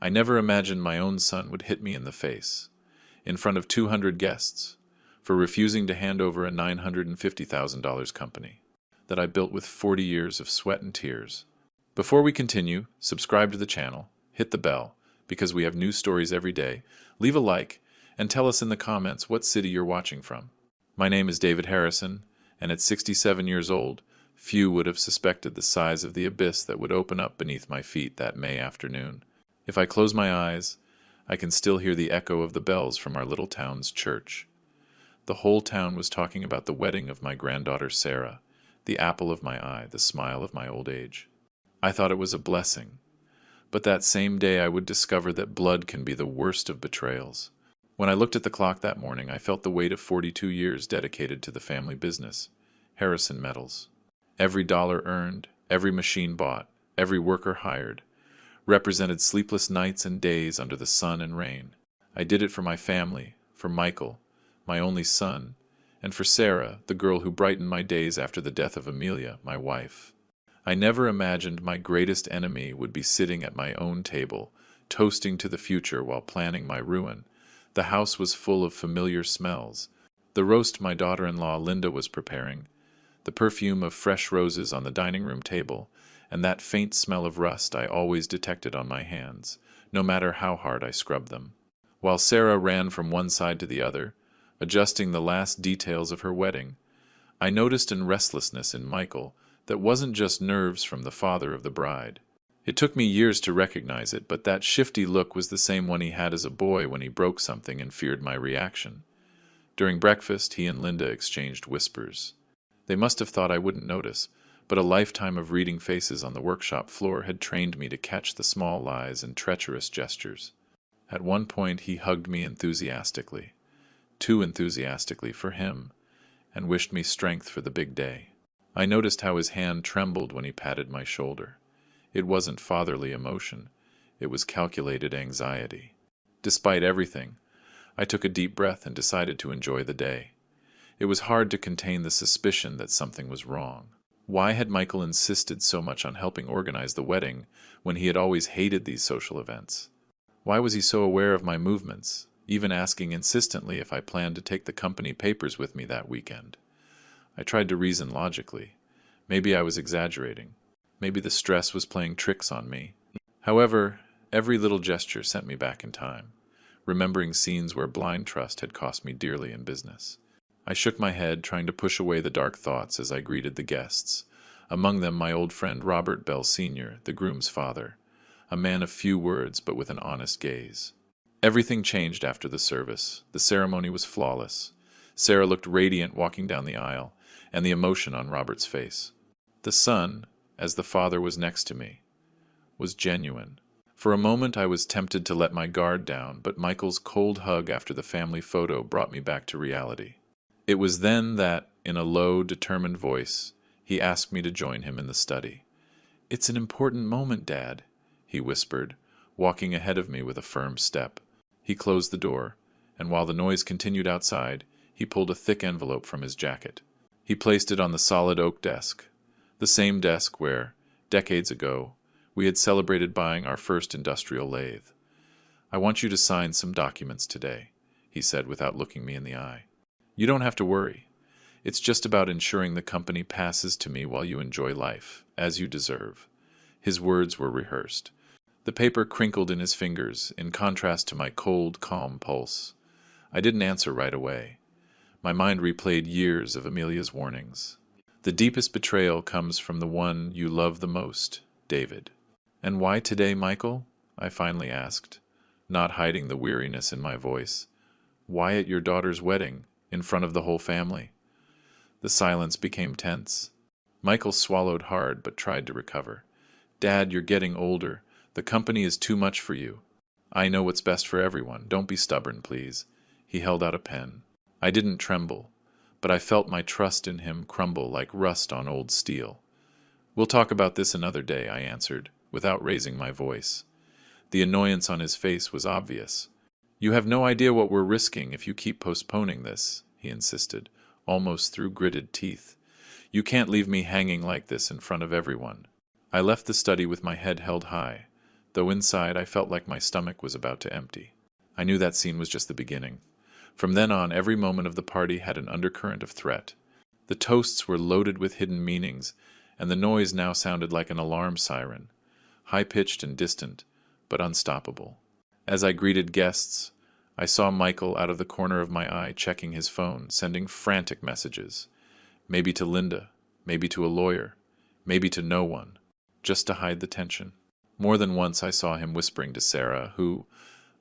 I never imagined my own son would hit me in the face, in front of 200 guests, for refusing to hand over a $950,000 company that I built with 40 years of sweat and tears. Before we continue, subscribe to the channel, hit the bell, because we have new stories every day, leave a like, and tell us in the comments what city you're watching from. My name is David Harrison, and at 67 years old, few would have suspected the size of the abyss that would open up beneath my feet that May afternoon. If I close my eyes, I can still hear the echo of the bells from our little town's church. The whole town was talking about the wedding of my granddaughter Sarah, the apple of my eye, the smile of my old age. I thought it was a blessing, but that same day I would discover that blood can be the worst of betrayals. When I looked at the clock that morning, I felt the weight of 42 years dedicated to the family business, Harrison Metals. Every dollar earned, every machine bought, every worker hired, represented sleepless nights and days under the sun and rain. I did it for my family, for Michael, my only son, and for Sarah, the girl who brightened my days after the death of Amelia, my wife. I never imagined my greatest enemy would be sitting at my own table, toasting to the future while planning my ruin. The house was full of familiar smells. The roast my daughter-in-law Linda was preparing, the perfume of fresh roses on the dining room table, and that faint smell of rust I always detected on my hands, no matter how hard I scrubbed them. While Sarah ran from one side to the other, adjusting the last details of her wedding, I noticed a restlessness in Michael that wasn't just nerves from the father of the bride. It took me years to recognize it, but that shifty look was the same one he had as a boy when he broke something and feared my reaction. During breakfast, he and Linda exchanged whispers. They must have thought I wouldn't notice, but a lifetime of reading faces on the workshop floor had trained me to catch the small lies and treacherous gestures. At one point, he hugged me enthusiastically, too enthusiastically for him, and wished me strength for the big day. I noticed how his hand trembled when he patted my shoulder. It wasn't fatherly emotion, it was calculated anxiety. Despite everything, I took a deep breath and decided to enjoy the day. It was hard to contain the suspicion that something was wrong. Why had Michael insisted so much on helping organize the wedding when he had always hated these social events? Why was he so aware of my movements, even asking insistently if I planned to take the company papers with me that weekend? I tried to reason logically. Maybe I was exaggerating. Maybe the stress was playing tricks on me. However, every little gesture sent me back in time, remembering scenes where blind trust had cost me dearly in business. I shook my head, trying to push away the dark thoughts as I greeted the guests, among them my old friend Robert Bell Sr., the groom's father, a man of few words but with an honest gaze. Everything changed after the service. The ceremony was flawless. Sarah looked radiant walking down the aisle, and the emotion on Robert's face. The son, as the father was next to me, was genuine. For a moment I was tempted to let my guard down, but Michael's cold hug after the family photo brought me back to reality. It was then that, in a low, determined voice, he asked me to join him in the study. "It's an important moment, Dad," he whispered, walking ahead of me with a firm step. He closed the door, and while the noise continued outside, he pulled a thick envelope from his jacket. He placed it on the solid oak desk, the same desk where, decades ago, we had celebrated buying our first industrial lathe. "I want you to sign some documents today," he said without looking me in the eye. "You don't have to worry. It's just about ensuring the company passes to me while you enjoy life, as you deserve." His words were rehearsed. The paper crinkled in his fingers, in contrast to my cold, calm pulse. I didn't answer right away. My mind replayed years of Amelia's warnings. "The deepest betrayal comes from the one you love the most, David." "And why today, Michael?" I finally asked, not hiding the weariness in my voice. "Why at your daughter's wedding, in front of the whole family?" The silence became tense. Michael swallowed hard but tried to recover. "Dad, you're getting older. The company is too much for you. I know what's best for everyone. Don't be stubborn, please." He held out a pen. I didn't tremble, but I felt my trust in him crumble like rust on old steel. "We'll talk about this another day," I answered, without raising my voice. The annoyance on his face was obvious. "You have no idea what we're risking if you keep postponing this," he insisted, almost through gritted teeth. "You can't leave me hanging like this in front of everyone." I left the study with my head held high, though inside I felt like my stomach was about to empty. I knew that scene was just the beginning. From then on, every moment of the party had an undercurrent of threat. The toasts were loaded with hidden meanings, and the noise now sounded like an alarm siren, high-pitched and distant, but unstoppable. As I greeted guests, I saw Michael out of the corner of my eye checking his phone, sending frantic messages. Maybe to Linda, maybe to a lawyer, maybe to no one, just to hide the tension. More than once I saw him whispering to Sarah, who,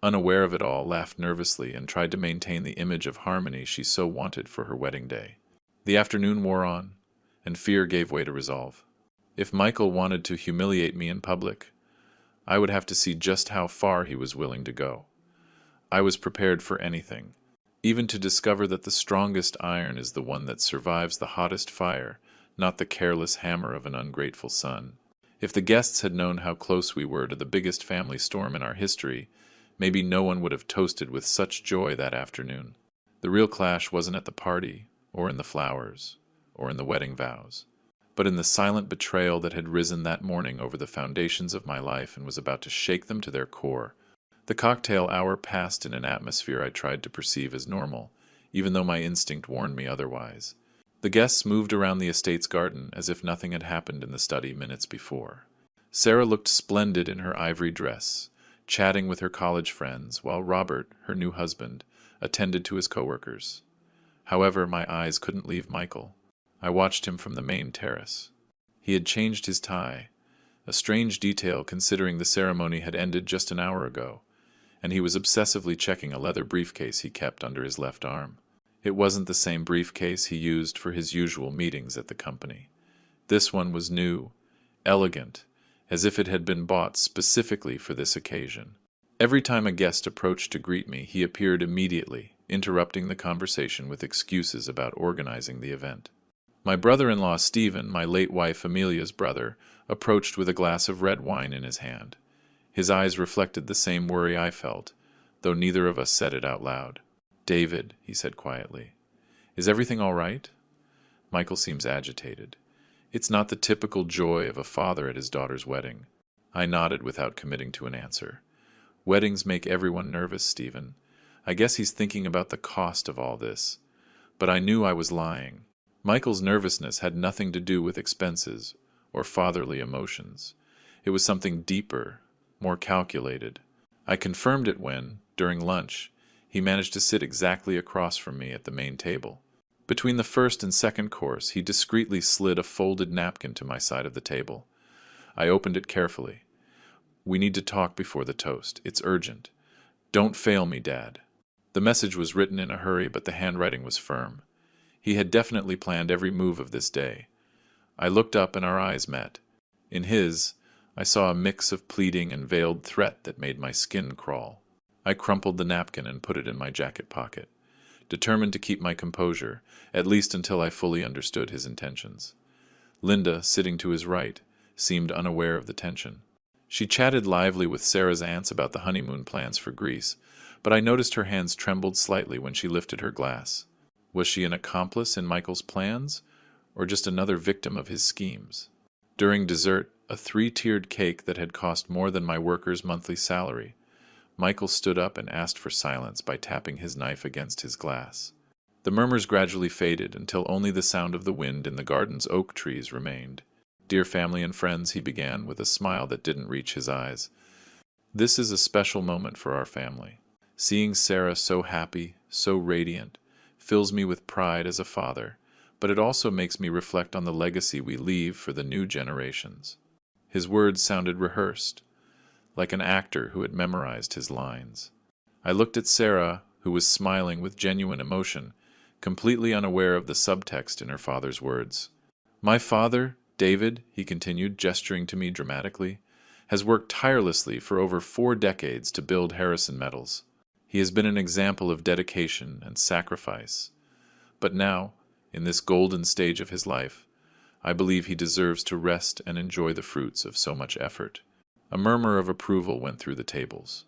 unaware of it all, laughed nervously and tried to maintain the image of harmony she so wanted for her wedding day. The afternoon wore on, and fear gave way to resolve. If Michael wanted to humiliate me in public, I would have to see just how far he was willing to go. I was prepared for anything, even to discover that the strongest iron is the one that survives the hottest fire, not the careless hammer of an ungrateful son. If the guests had known how close we were to the biggest family storm in our history, maybe no one would have toasted with such joy that afternoon. The real clash wasn't at the party, or in the flowers, or in the wedding vows, but in the silent betrayal that had risen that morning over the foundations of my life and was about to shake them to their core. The cocktail hour passed in an atmosphere I tried to perceive as normal, even though my instinct warned me otherwise. The guests moved around the estate's garden as if nothing had happened in the study minutes before. Sarah looked splendid in her ivory dress, chatting with her college friends, while Robert, her new husband, attended to his coworkers. However, my eyes couldn't leave Michael. I watched him from the main terrace. He had changed his tie, a strange detail considering the ceremony had ended just an hour ago, and he was obsessively checking a leather briefcase he kept under his left arm. It wasn't the same briefcase he used for his usual meetings at the company. This one was new, elegant, as if it had been bought specifically for this occasion. Every time a guest approached to greet me, he appeared immediately, interrupting the conversation with excuses about organizing the event. My brother-in-law Stephen, my late wife Amelia's brother, approached with a glass of red wine in his hand. His eyes reflected the same worry I felt, though neither of us said it out loud. "David," he said quietly, "is everything all right?" Michael seems agitated. It's not the typical joy of a father at his daughter's wedding. I nodded without committing to an answer. Weddings make everyone nervous, Stephen. I guess he's thinking about the cost of all this. But I knew I was lying. Michael's nervousness had nothing to do with expenses or fatherly emotions. It was something deeper, more calculated. I confirmed it when, during lunch, he managed to sit exactly across from me at the main table. Between the first and second course, he discreetly slid a folded napkin to my side of the table. I opened it carefully. "We need to talk before the toast. It's urgent. Don't fail me, Dad." The message was written in a hurry, but the handwriting was firm. He had definitely planned every move of this day. I looked up and our eyes met. In his, I saw a mix of pleading and veiled threat that made my skin crawl. I crumpled the napkin and put it in my jacket pocket, determined to keep my composure, at least until I fully understood his intentions. Linda, sitting to his right, seemed unaware of the tension. She chatted lively with Sarah's aunts about the honeymoon plans for Greece, but I noticed her hands trembled slightly when she lifted her glass. Was she an accomplice in Michael's plans, or just another victim of his schemes? During dessert, a 3-tiered cake that had cost more than my worker's monthly salary, Michael stood up and asked for silence by tapping his knife against his glass. The murmurs gradually faded until only the sound of the wind in the garden's oak trees remained. "Dear family and friends," he began with a smile that didn't reach his eyes. "This is a special moment for our family. Seeing Sarah so happy, so radiant, fills me with pride as a father, but it also makes me reflect on the legacy we leave for the new generations." His words sounded rehearsed, like an actor who had memorized his lines. I looked at Sarah, who was smiling with genuine emotion, completely unaware of the subtext in her father's words. "My father, David," he continued, gesturing to me dramatically, "has worked tirelessly for over 4 decades to build Harrison Metals. He has been an example of dedication and sacrifice. But now, in this golden stage of his life, I believe he deserves to rest and enjoy the fruits of so much effort." A murmur of approval went through the tables.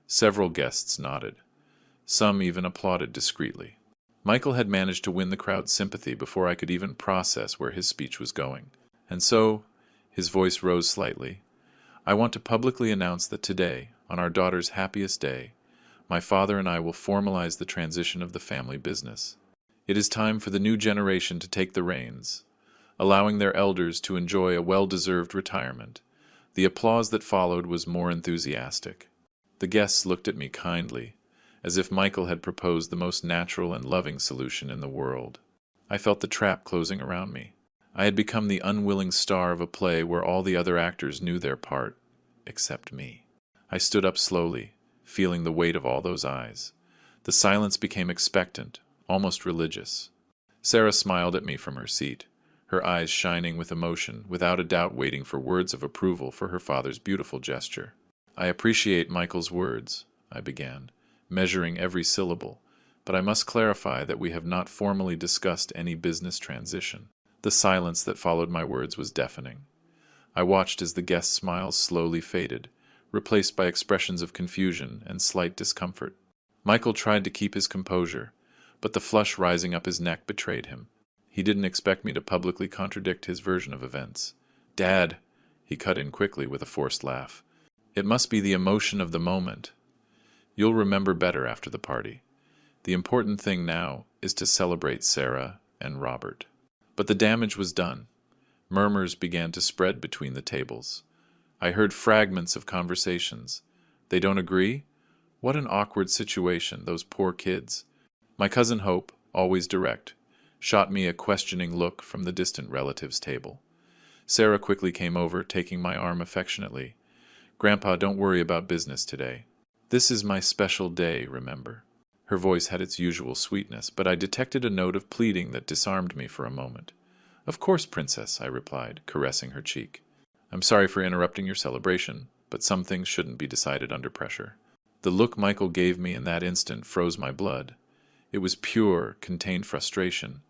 Several guests nodded. Some even applauded discreetly. Michael had managed to win the crowd's sympathy before I could even process where his speech was going. And so, his voice rose slightly, I want to publicly announce that today, on our daughter's happiest day, my father and I will formalize the transition of the family business. It is time for the new generation to take the reins, allowing their elders to enjoy a well-deserved retirement. The applause that followed was more enthusiastic. The guests looked at me kindly, as if Michael had proposed the most natural and loving solution in the world. I felt the trap closing around me. I had become the unwilling star of a play where all the other actors knew their part, except me. I stood up slowly, feeling the weight of all those eyes. The silence became expectant, almost religious. Sarah smiled at me from her seat, her eyes shining with emotion, without a doubt waiting for words of approval for her father's beautiful gesture. "I appreciate Michael's words," I began, measuring every syllable, "but I must clarify that we have not formally discussed any business transition." The silence that followed my words was deafening. I watched as the guests' smiles slowly faded, replaced by expressions of confusion and slight discomfort. Michael tried to keep his composure, but the flush rising up his neck betrayed him. He didn't expect me to publicly contradict his version of events. "Dad," he cut in quickly with a forced laugh. "It must be the emotion of the moment. You'll remember better after the party. The important thing now is to celebrate Sarah and Robert." But the damage was done. Murmurs began to spread between the tables. I heard fragments of conversations. "They don't agree? What an awkward situation, those poor kids." My cousin Hope, always direct, shot me a questioning look from the distant relatives' table. Sarah quickly came over, taking my arm affectionately. "Grandpa, don't worry about business today. This is my special day, remember." Her voice had its usual sweetness, but I detected a note of pleading that disarmed me for a moment. "Of course, Princess," I replied, caressing her cheek. "I'm sorry for interrupting your celebration, but some things shouldn't be decided under pressure." The look Michael gave me in that instant froze my blood. It was pure, contained frustration,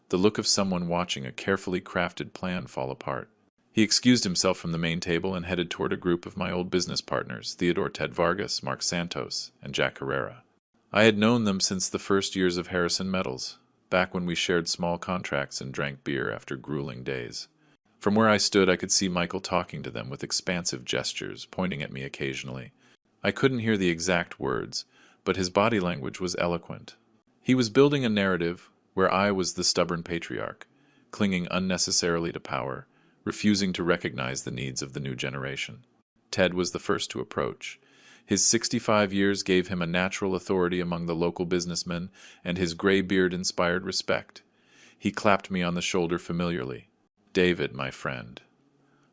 the look of someone watching a carefully crafted plan fall apart. He excused himself from the main table and headed toward a group of my old business partners, Theodore Ted Vargas, Mark Santos, and Jack Herrera. I had known them since the first years of Harrison Metals, back when we shared small contracts and drank beer after grueling days. From where I stood, I could see Michael talking to them with expansive gestures, pointing at me occasionally. I couldn't hear the exact words, but his body language was eloquent. He was building a narrative where I was the stubborn patriarch, clinging unnecessarily to power, refusing to recognize the needs of the new generation. Ted was the first to approach. His 65 years gave him a natural authority among the local businessmen, and his gray beard inspired respect. He clapped me on the shoulder familiarly. "David, my friend."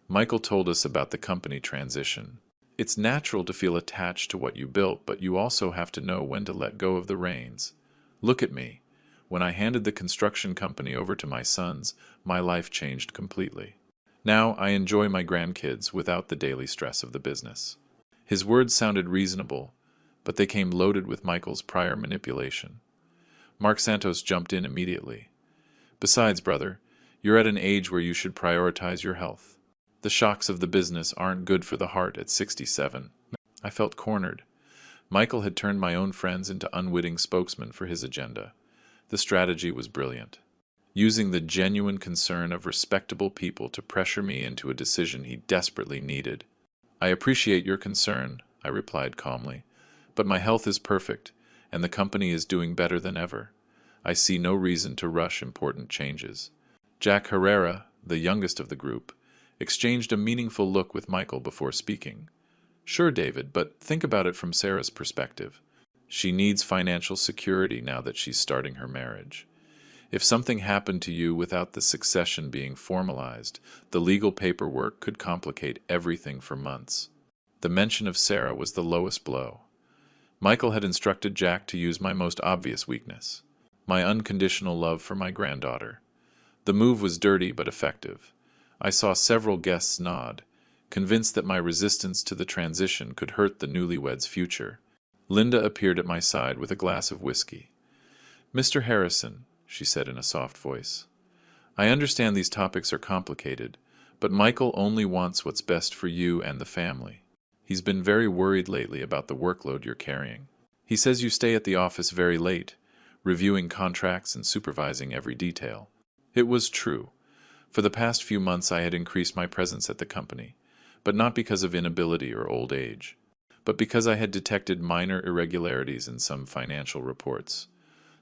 Michael told us about the company transition. "It's natural to feel attached to what you built, but you also have to know when to let go of the reins. Look at me. When I handed the construction company over to my sons, my life changed completely. Now I enjoy my grandkids without the daily stress of the business." His words sounded reasonable, but they came loaded with Michael's prior manipulation. Mark Santos jumped in immediately. "Besides, brother, you're at an age where you should prioritize your health. The shocks of the business aren't good for the heart at 67. I felt cornered. Michael had turned my own friends into unwitting spokesmen for his agenda. The strategy was brilliant, using the genuine concern of respectable people to pressure me into a decision he desperately needed. "I appreciate your concern," I replied calmly, "but my health is perfect, and the company is doing better than ever. I see no reason to rush important changes." Jack Herrera, the youngest of the group, exchanged a meaningful look with Michael before speaking. "Sure, David, but think about it from Sarah's perspective. She needs financial security now that she's starting her marriage. If something happened to you without the succession being formalized, the legal paperwork could complicate everything for months." The mention of Sarah was the lowest blow. Michael had instructed Jack to use my most obvious weakness, my unconditional love for my granddaughter. The move was dirty but effective. I saw several guests nod, convinced that my resistance to the transition could hurt the newlyweds' future. Linda appeared at my side with a glass of whiskey. "Mr. Harrison," she said in a soft voice, "I understand these topics are complicated, but Michael only wants what's best for you and the family. He's been very worried lately about the workload you're carrying. He says you stay at the office very late, reviewing contracts and supervising every detail." It was true. For the past few months I had increased my presence at the company, but not because of inability or old age, but because I had detected minor irregularities in some financial reports.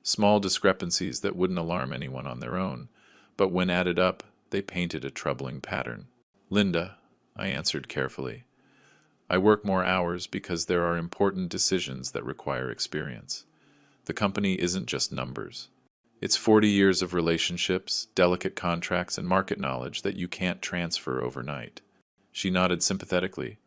Small discrepancies that wouldn't alarm anyone on their own, but when added up, they painted a troubling pattern. "Linda," I answered carefully, "I work more hours because there are important decisions that require experience. The company isn't just numbers. It's 40 years of relationships, delicate contracts, and market knowledge that you can't transfer overnight." She nodded sympathetically,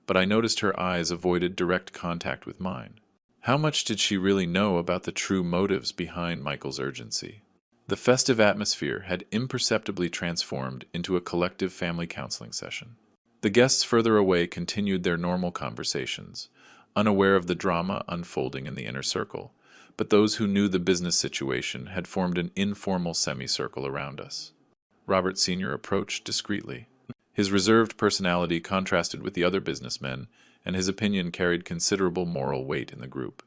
but I noticed her eyes avoided direct contact with mine. How much did she really know about the true motives behind Michael's urgency? The festive atmosphere had imperceptibly transformed into a collective family counseling session. The guests further away continued their normal conversations, unaware of the drama unfolding in the inner circle, but those who knew the business situation had formed an informal semicircle around us. Robert Sr. approached discreetly. His reserved personality contrasted with the other businessmen, and his opinion carried considerable moral weight in the group.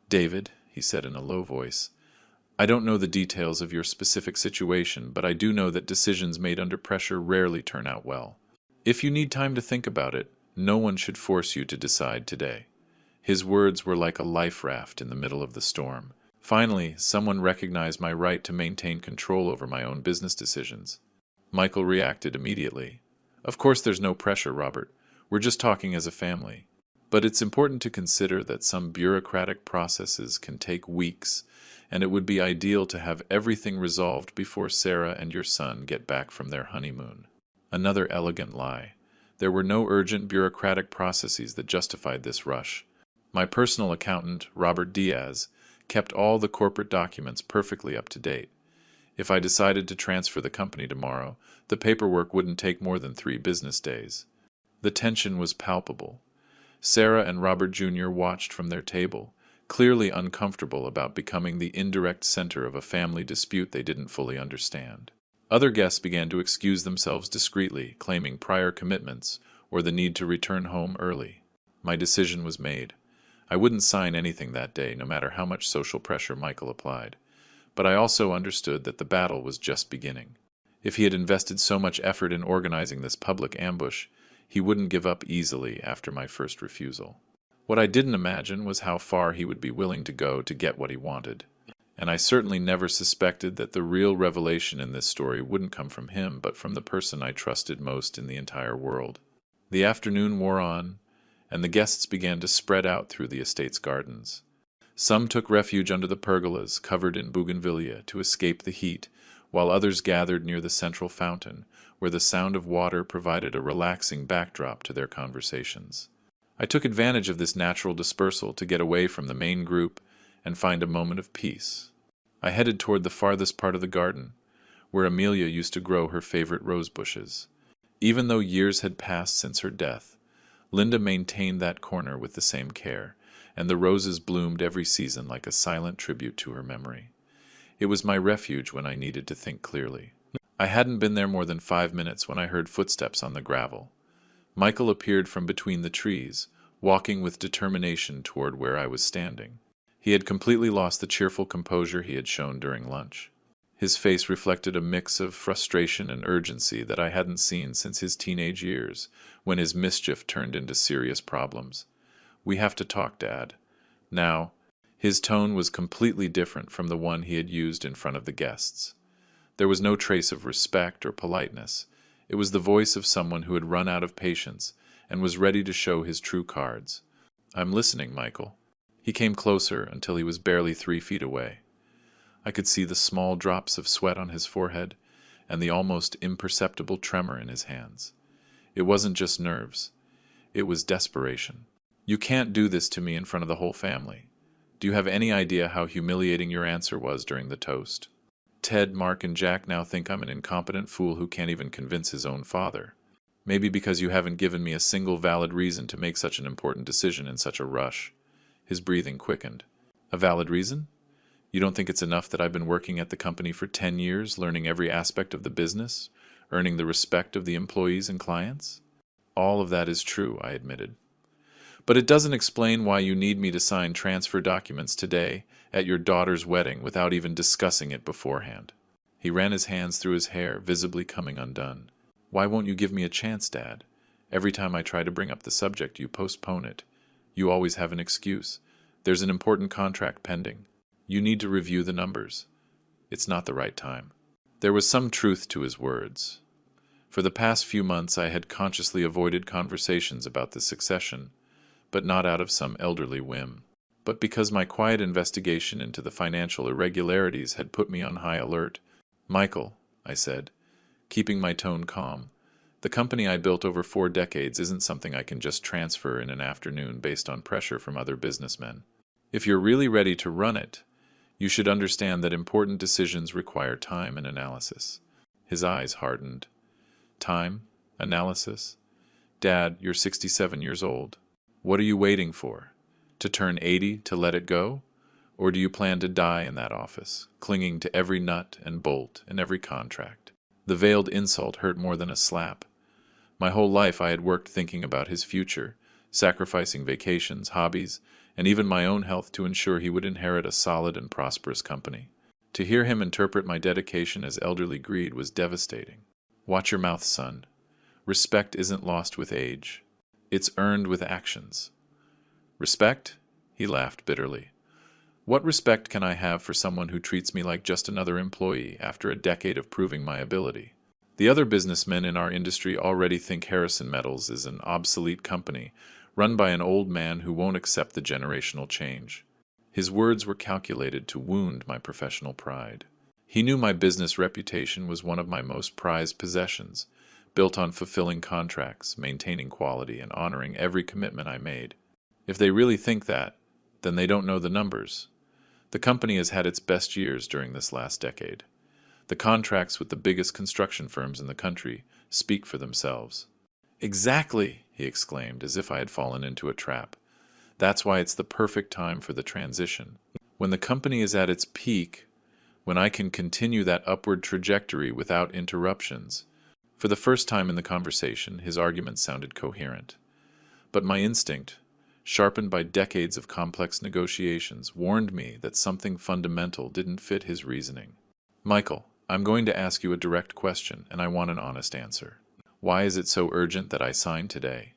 "David," he said in a low voice, "I don't know the details of your specific situation, but I do know that decisions made under pressure rarely turn out well. If you need time to think about it, no one should force you to decide today." His words were like a life raft in the middle of the storm. Finally, someone recognized my right to maintain control over my own business decisions. Michael reacted immediately. "Of course there's no pressure, Robert. We're just talking as a family. But it's important to consider that some bureaucratic processes can take weeks, and it would be ideal to have everything resolved before Sarah and your son get back from their honeymoon." Another elegant lie. There were no urgent bureaucratic processes that justified this rush. My personal accountant, Robert Diaz, kept all the corporate documents perfectly up to date. If I decided to transfer the company tomorrow, the paperwork wouldn't take more than 3 business days. The tension was palpable. Sarah and Robert Jr. watched from their table, clearly uncomfortable about becoming the indirect center of a family dispute they didn't fully understand. Other guests began to excuse themselves discreetly, claiming prior commitments or the need to return home early. My decision was made. I wouldn't sign anything that day, no matter how much social pressure Michael applied. But I also understood that the battle was just beginning. If he had invested so much effort in organizing this public ambush, he wouldn't give up easily after my first refusal. What I didn't imagine was how far he would be willing to go to get what he wanted. And I certainly never suspected that the real revelation in this story wouldn't come from him, but from the person I trusted most in the entire world. The afternoon wore on, and the guests began to spread out through the estate's gardens. Some took refuge under the pergolas covered in bougainvillea to escape the heat, while others gathered near the central fountain, where the sound of water provided a relaxing backdrop to their conversations. I took advantage of this natural dispersal to get away from the main group and find a moment of peace. I headed toward the farthest part of the garden, where Amelia used to grow her favorite rose bushes. Even though years had passed since her death, Linda maintained that corner with the same care, and the roses bloomed every season like a silent tribute to her memory. It was my refuge when I needed to think clearly. I hadn't been there more than 5 minutes when I heard footsteps on the gravel. Michael appeared from between the trees, walking with determination toward where I was standing. He had completely lost the cheerful composure he had shown during lunch. His face reflected a mix of frustration and urgency that I hadn't seen since his teenage years, when his mischief turned into serious problems. "We have to talk, Dad." Now, his tone was completely different from the one he had used in front of the guests. There was no trace of respect or politeness. It was the voice of someone who had run out of patience and was ready to show his true cards. "I'm listening, Michael." He came closer until he was barely 3 feet away. I could see the small drops of sweat on his forehead and the almost imperceptible tremor in his hands. It wasn't just nerves. It was desperation. "You can't do this to me in front of the whole family. Do you have any idea how humiliating your answer was during the toast? Ted, Mark, and Jack now think I'm an incompetent fool who can't even convince his own father. Maybe because you haven't given me a single valid reason to make such an important decision in such a rush." His breathing quickened. "A valid reason? You don't think it's enough that I've been working at the company for 10 years, learning every aspect of the business, earning the respect of the employees and clients?" "All of that is true," I admitted. "But it doesn't explain why you need me to sign transfer documents today at your daughter's wedding without even discussing it beforehand." He ran his hands through his hair, visibly coming undone. "Why won't you give me a chance, Dad? Every time I try to bring up the subject, you postpone it. You always have an excuse. There's an important contract pending. You need to review the numbers. It's not the right time. There was some truth to his words. For the past few months I had consciously avoided conversations about the succession, but not out of some elderly whim, but because my quiet investigation into the financial irregularities had put me on high alert. "Michael," I said, keeping my tone calm, "the company I built over 4 decades isn't something I can just transfer in an afternoon based on pressure from other businessmen. If you're really ready to run it, you should understand that important decisions require time and analysis." His eyes hardened. "Time? Analysis? Dad, you're 67 years old. What are you waiting for? To turn 80 to let it go? Or do you plan to die in that office, clinging to every nut and bolt and every contract?" The veiled insult hurt more than a slap. My whole life I had worked thinking about his future, sacrificing vacations, hobbies, and even my own health to ensure he would inherit a solid and prosperous company. To hear him interpret my dedication as elderly greed was devastating. "Watch your mouth, son. Respect isn't lost with age. It's earned with actions." "Respect?" He laughed bitterly. "What respect can I have for someone who treats me like just another employee after a decade of proving my ability? The other businessmen in our industry already think Harrison Metals is an obsolete company, run by an old man who won't accept the generational change." His words were calculated to wound my professional pride. He knew my business reputation was one of my most prized possessions, built on fulfilling contracts, maintaining quality, and honoring every commitment I made. If they really think that, then they don't know the numbers. The company has had its best years during this last decade. The contracts with the biggest construction firms in the country speak for themselves. "Exactly!" he exclaimed, as if I had fallen into a trap. "That's why it's the perfect time for the transition. When the company is at its peak, when I can continue that upward trajectory without interruptions." For the first time in the conversation, his arguments sounded coherent. But my instinct, sharpened by decades of complex negotiations, warned me that something fundamental didn't fit his reasoning. "Michael, I'm going to ask you a direct question, and I want an honest answer. Why is it so urgent that I sign today?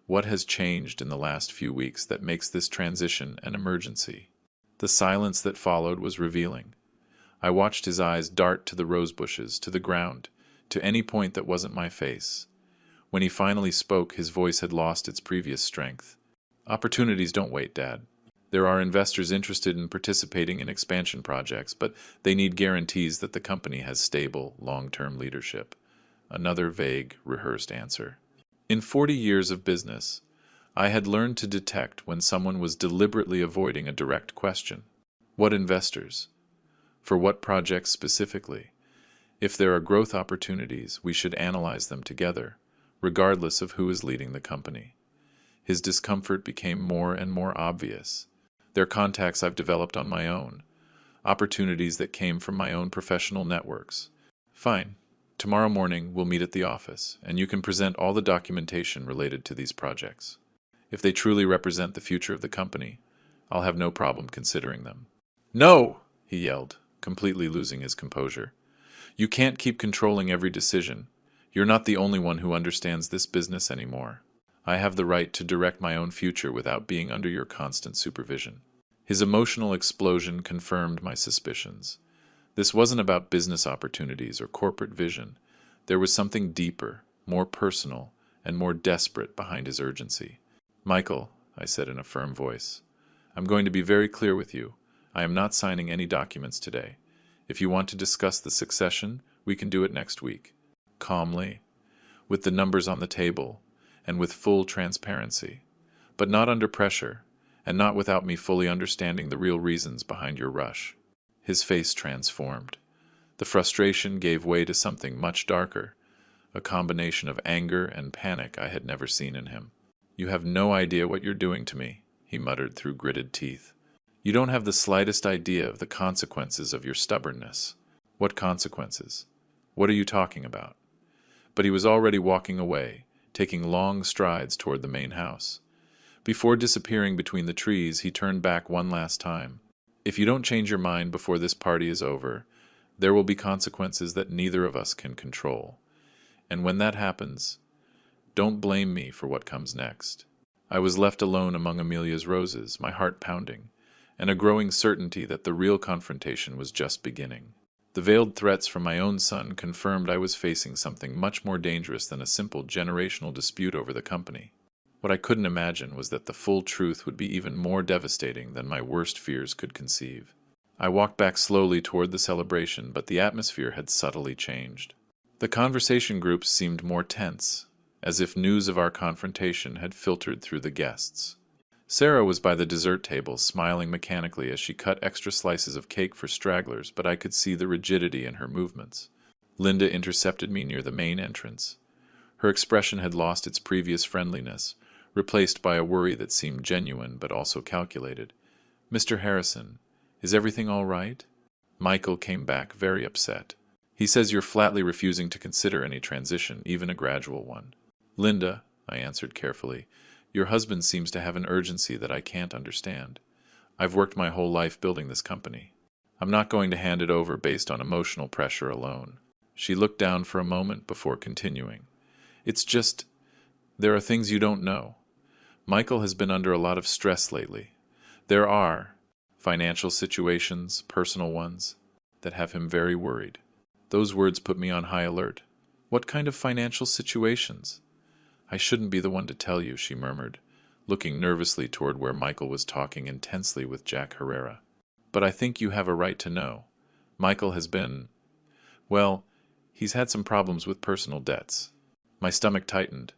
What has changed in the last few weeks that makes this transition an emergency?" The silence that followed was revealing. I watched his eyes dart to the rose bushes, to the ground, to any point that wasn't my face. When he finally spoke, his voice had lost its previous strength. "Opportunities don't wait, Dad. There are investors interested in participating in expansion projects, but they need guarantees that the company has stable, long-term leadership." Another vague, rehearsed answer. In 40 years of business, I had learned to detect when someone was deliberately avoiding a direct question. What investors? For what projects specifically? If there are growth opportunities, we should analyze them together, regardless of who is leading the company. His discomfort became more and more obvious. They're contacts I've developed on my own, opportunities that came from my own professional networks. "Fine. Tomorrow morning we'll meet at the office, and you can present all the documentation related to these projects. If they truly represent the future of the company, I'll have no problem considering them." "No!" he yelled, completely losing his composure. "You can't keep controlling every decision. You're not the only one who understands this business anymore. I have the right to direct my own future without being under your constant supervision." His emotional explosion confirmed my suspicions. This wasn't about business opportunities or corporate vision. There was something deeper, more personal, and more desperate behind his urgency. "Michael," I said in a firm voice, "I'm going to be very clear with you. I am not signing any documents today. If you want to discuss the succession, we can do it next week." Calmly, with the numbers on the table, and with full transparency, but not under pressure, and not without me fully understanding the real reasons behind your rush. His face transformed. The frustration gave way to something much darker, a combination of anger and panic I had never seen in him. "You have no idea what you're doing to me," he muttered through gritted teeth. "You don't have the slightest idea of the consequences of your stubbornness." "What consequences? What are you talking about?" But he was already walking away, taking long strides toward the main house. Before disappearing between the trees, he turned back one last time. "If you don't change your mind before this party is over, there will be consequences that neither of us can control. And when that happens, Don't blame me for what comes next. I was left alone among Amelia's roses, my heart pounding, and a growing certainty that the real confrontation was just beginning. The veiled threats from my own son confirmed I was facing something much more dangerous than a simple generational dispute over the company. What I couldn't imagine was that the full truth would be even more devastating than my worst fears could conceive. I walked back slowly toward the celebration, but the atmosphere had subtly changed. The conversation groups seemed more tense, as if news of our confrontation had filtered through the guests. Sarah was by the dessert table, smiling mechanically as she cut extra slices of cake for stragglers, but I could see the rigidity in her movements. Linda intercepted me near the main entrance. Her expression had lost its previous friendliness, replaced by a worry that seemed genuine but also calculated. "Mr. Harrison, is everything all right?" Michael came back very upset. "He says you're flatly refusing to consider any transition, even a gradual one." "Linda," I answered carefully, "your husband seems to have an urgency that I can't understand. I've worked my whole life building this company. I'm not going to hand it over based on emotional pressure alone." She looked down for a moment before continuing. "It's just, there are things you don't know. Michael has been under a lot of stress lately. There are financial situations, personal ones, that have him very worried." Those words put me on high alert. "What kind of financial situations?" "I shouldn't be the one to tell you," she murmured, looking nervously toward where Michael was talking intensely with Jack Herrera. "But I think you have a right to know. Michael has been, well, he's had some problems with personal debts." My stomach tightened.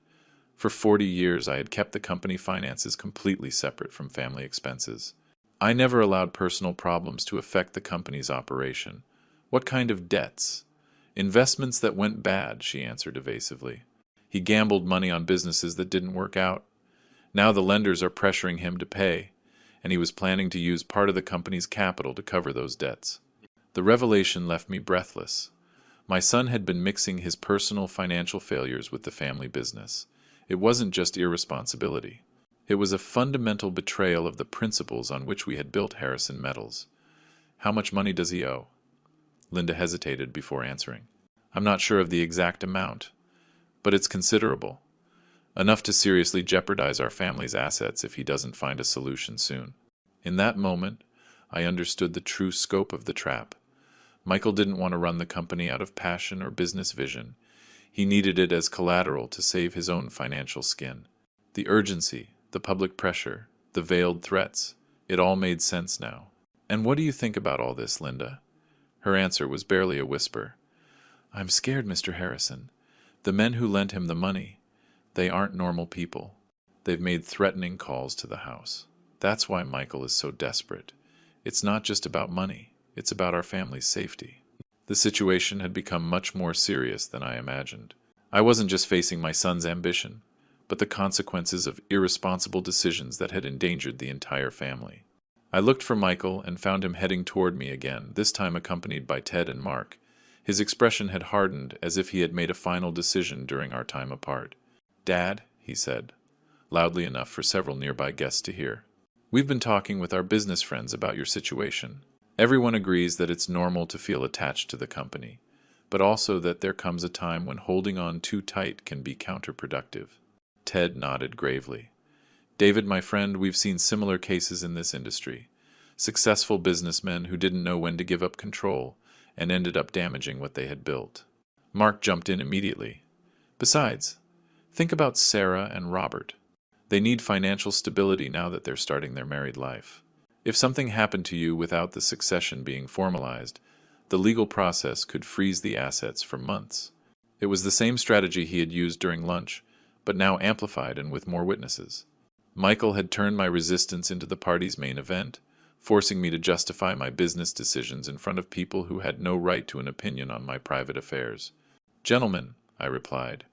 For 40 years I had kept the company finances completely separate from family expenses. I never allowed personal problems to affect the company's operation. "What kind of debts?" "Investments that went bad," she answered evasively. "He gambled money on businesses that didn't work out. Now the lenders are pressuring him to pay, and he was planning to use part of the company's capital to cover those debts." The revelation left me breathless. My son had been mixing his personal financial failures with the family business. It wasn't just irresponsibility. It was a fundamental betrayal of the principles on which we had built Harrison Metals. "How much money does he owe?" Linda hesitated before answering. "I'm not sure of the exact amount, but it's considerable. Enough to seriously jeopardize our family's assets if he doesn't find a solution soon." In that moment, I understood the true scope of the trap. Michael didn't want to run the company out of passion or business vision. He needed it as collateral to save his own financial skin. The urgency, the public pressure, the veiled threats, it all made sense now. "And what do you think about all this, Linda?" Her answer was barely a whisper. "I'm scared, Mr. Harrison. The men who lent him the money, they aren't normal people. They've made threatening calls to the house. That's why Michael is so desperate. It's not just about money. It's about our family's safety." The situation had become much more serious than I imagined. I wasn't just facing my son's ambition, but the consequences of irresponsible decisions that had endangered the entire family. I looked for Michael and found him heading toward me again, this time accompanied by Ted and Mark. His expression had hardened, as if he had made a final decision during our time apart. "Dad," he said, loudly enough for several nearby guests to hear, "we've been talking with our business friends about your situation. Everyone agrees that it's normal to feel attached to the company, but also that there comes a time when holding on too tight can be counterproductive." Ted nodded gravely. "David, my friend, we've seen similar cases in this industry. Successful businessmen who didn't know when to give up control and ended up damaging what they had built." Mark jumped in immediately. "Besides, think about Sarah and Robert. They need financial stability now that they're starting their married life. If something happened to you without the succession being formalized, the legal process could freeze the assets for months." It was the same strategy he had used during lunch, but now amplified and with more witnesses. Michael had turned my resistance into the party's main event, forcing me to justify my business decisions in front of people who had no right to an opinion on my private affairs. "Gentlemen," I replied,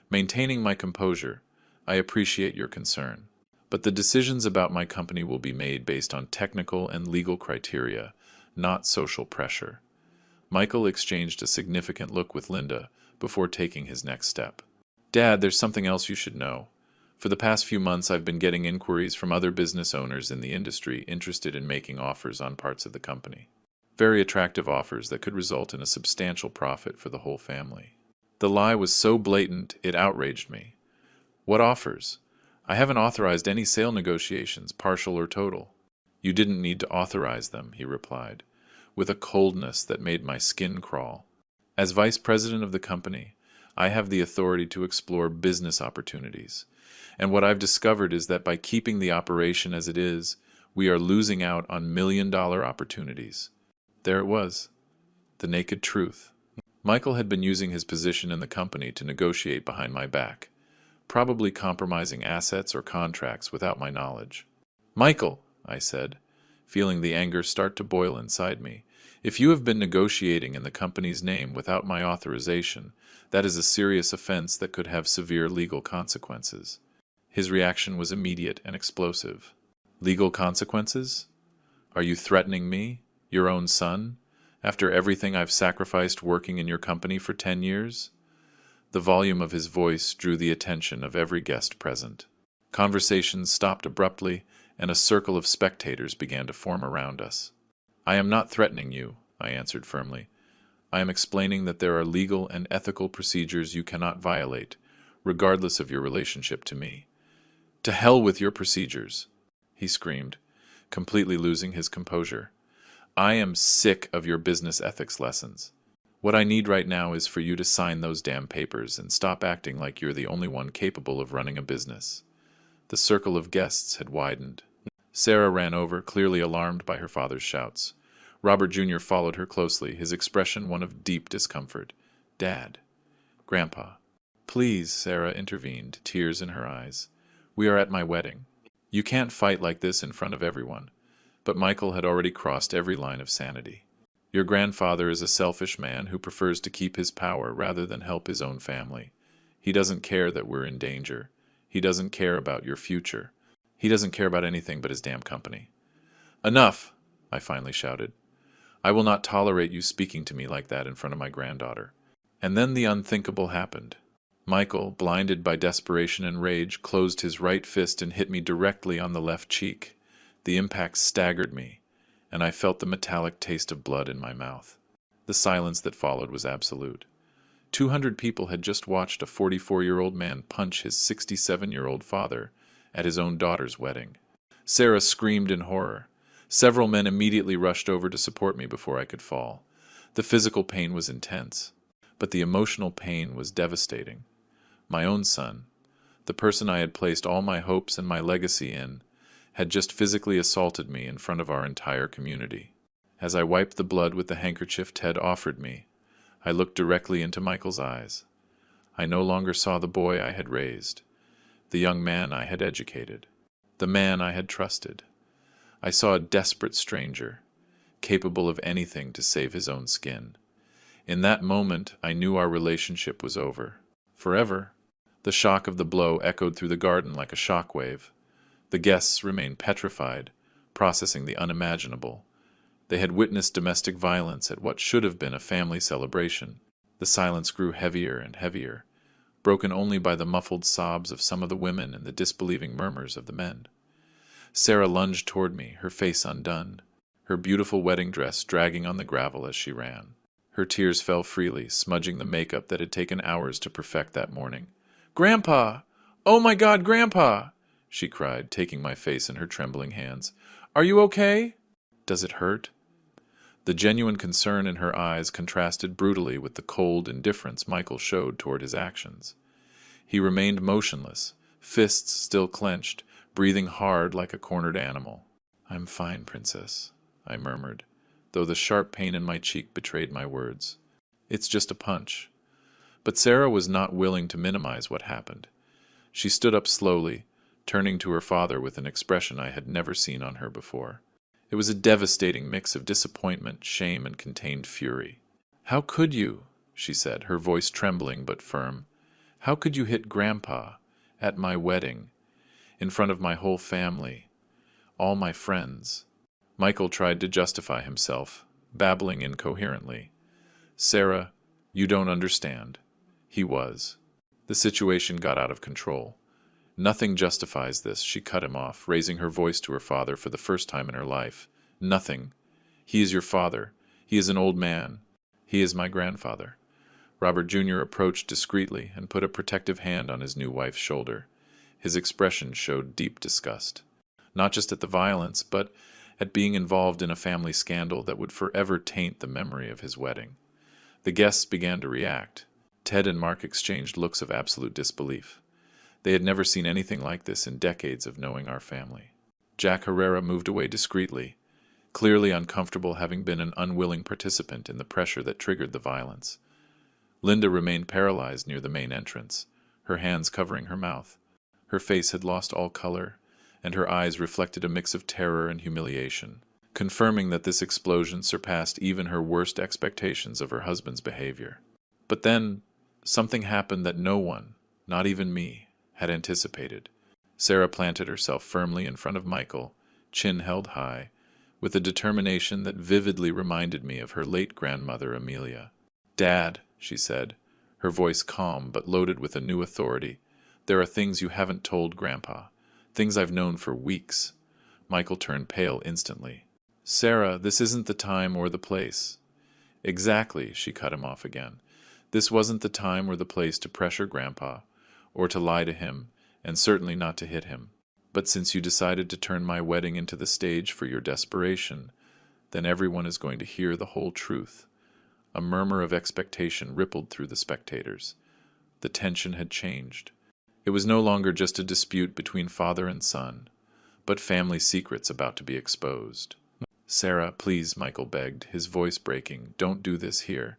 maintaining my composure, "I appreciate your concern, but the decisions about my company will be made based on technical and legal criteria, not social pressure." Michael exchanged a significant look with Linda before taking his next step. "Dad, there's something else you should know. For the past few months I've been getting inquiries from other business owners in the industry interested in making offers on parts of the company. Very attractive offers that could result in a substantial profit for the whole family." The lie was so blatant it outraged me. What offers? I haven't authorized any sale negotiations, partial or total. You didn't need to authorize them, he replied, with a coldness that made my skin crawl. As vice president of the company, I have the authority to explore business opportunities. And what I've discovered is that by keeping the operation as it is, we are losing out on million-dollar opportunities. There it was, the naked truth. Michael had been using his position in the company to negotiate behind my back, probably compromising assets or contracts without my knowledge. Michael, I said, feeling the anger start to boil inside me, if you have been negotiating in the company's name without my authorization, that is a serious offense that could have severe legal consequences. His reaction was immediate and explosive. Legal consequences? Are you threatening me, your own son, after everything I've sacrificed working in your company for 10 years? The volume of his voice drew the attention of every guest present. Conversations stopped abruptly, and a circle of spectators began to form around us. I am not threatening you, I answered firmly. I am explaining that there are legal and ethical procedures you cannot violate, regardless of your relationship to me. To hell with your procedures, he screamed, completely losing his composure. I am sick of your business ethics lessons. What I need right now is for you to sign those damn papers and stop acting like you're the only one capable of running a business. The circle of guests had widened. Sarah ran over, clearly alarmed by her father's shouts. Robert Jr. followed her closely, his expression one of deep discomfort. Dad. Grandpa. Please, Sarah intervened, tears in her eyes. We are at my wedding. You can't fight like this in front of everyone. But Michael had already crossed every line of sanity. Your grandfather is a selfish man who prefers to keep his power rather than help his own family. He doesn't care that we're in danger. He doesn't care about your future. He doesn't care about anything but his damn company. Enough, I finally shouted. I will not tolerate you speaking to me like that in front of my granddaughter. And then the unthinkable happened. Michael, blinded by desperation and rage, closed his right fist and hit me directly on the left cheek. The impact staggered me, and I felt the metallic taste of blood in my mouth. The silence that followed was absolute. 200 people had just watched a 44-year-old man punch his 67-year-old father at his own daughter's wedding. Sarah screamed in horror. Several men immediately rushed over to support me before I could fall. The physical pain was intense, but the emotional pain was devastating. My own son, the person I had placed all my hopes and my legacy in, had just physically assaulted me in front of our entire community. As I wiped the blood with the handkerchief Ted offered me, I looked directly into Michael's eyes. I no longer saw the boy I had raised, the young man I had educated, the man I had trusted. I saw a desperate stranger, capable of anything to save his own skin. In that moment, I knew our relationship was over. Forever. The shock of the blow echoed through the garden like a shockwave. The guests remained petrified, processing the unimaginable. They had witnessed domestic violence at what should have been a family celebration. The silence grew heavier and heavier, broken only by the muffled sobs of some of the women and the disbelieving murmurs of the men. Sarah lunged toward me, her face undone, her beautiful wedding dress dragging on the gravel as she ran. Her tears fell freely, smudging the makeup that had taken hours to perfect that morning. "Grandpa! Oh my God, Grandpa!" she cried, taking my face in her trembling hands. "Are you okay? Does it hurt?" The genuine concern in her eyes contrasted brutally with the cold indifference Michael showed toward his actions. He remained motionless, fists still clenched, breathing hard like a cornered animal. "I'm fine, Princess," I murmured, though the sharp pain in my cheek betrayed my words. "It's just a punch." But Sarah was not willing to minimize what happened. She stood up slowly, turning to her father with an expression I had never seen on her before. It was a devastating mix of disappointment, shame, and contained fury. "How could you?" she said, her voice trembling but firm. "How could you hit Grandpa at my wedding, in front of my whole family, all my friends?" Michael tried to justify himself, babbling incoherently. "Sarah, you don't understand." He was. The situation got out of control. "Nothing justifies this," she cut him off, raising her voice to her father for the first time in her life. "Nothing. He is your father. He is an old man. He is my grandfather." Robert Jr. approached discreetly and put a protective hand on his new wife's shoulder. His expression showed deep disgust, not just at the violence, but at being involved in a family scandal that would forever taint the memory of his wedding. The guests began to react. Ted and Mark exchanged looks of absolute disbelief. They had never seen anything like this in decades of knowing our family. Jack Herrera moved away discreetly, clearly uncomfortable having been an unwilling participant in the pressure that triggered the violence. Linda remained paralyzed near the main entrance, her hands covering her mouth. Her face had lost all color, and her eyes reflected a mix of terror and humiliation, confirming that this explosion surpassed even her worst expectations of her husband's behavior. But then, something happened that no one, not even me, had anticipated. Sarah planted herself firmly in front of Michael, chin held high, with a determination that vividly reminded me of her late grandmother Amelia. "Dad," she said, her voice calm but loaded with a new authority, "there are things you haven't told Grandpa, things I've known for weeks." Michael turned pale instantly. "Sarah, this isn't the time or the place." "Exactly," she cut him off again. "This wasn't the time or the place to pressure Grandpa, or to lie to him, and certainly not to hit him. But since you decided to turn my wedding into the stage for your desperation, then everyone is going to hear the whole truth." A murmur of expectation rippled through the spectators. The tension had changed. It was no longer just a dispute between father and son, but family secrets about to be exposed. "Sarah, please," Michael begged, his voice breaking, "don't do this here."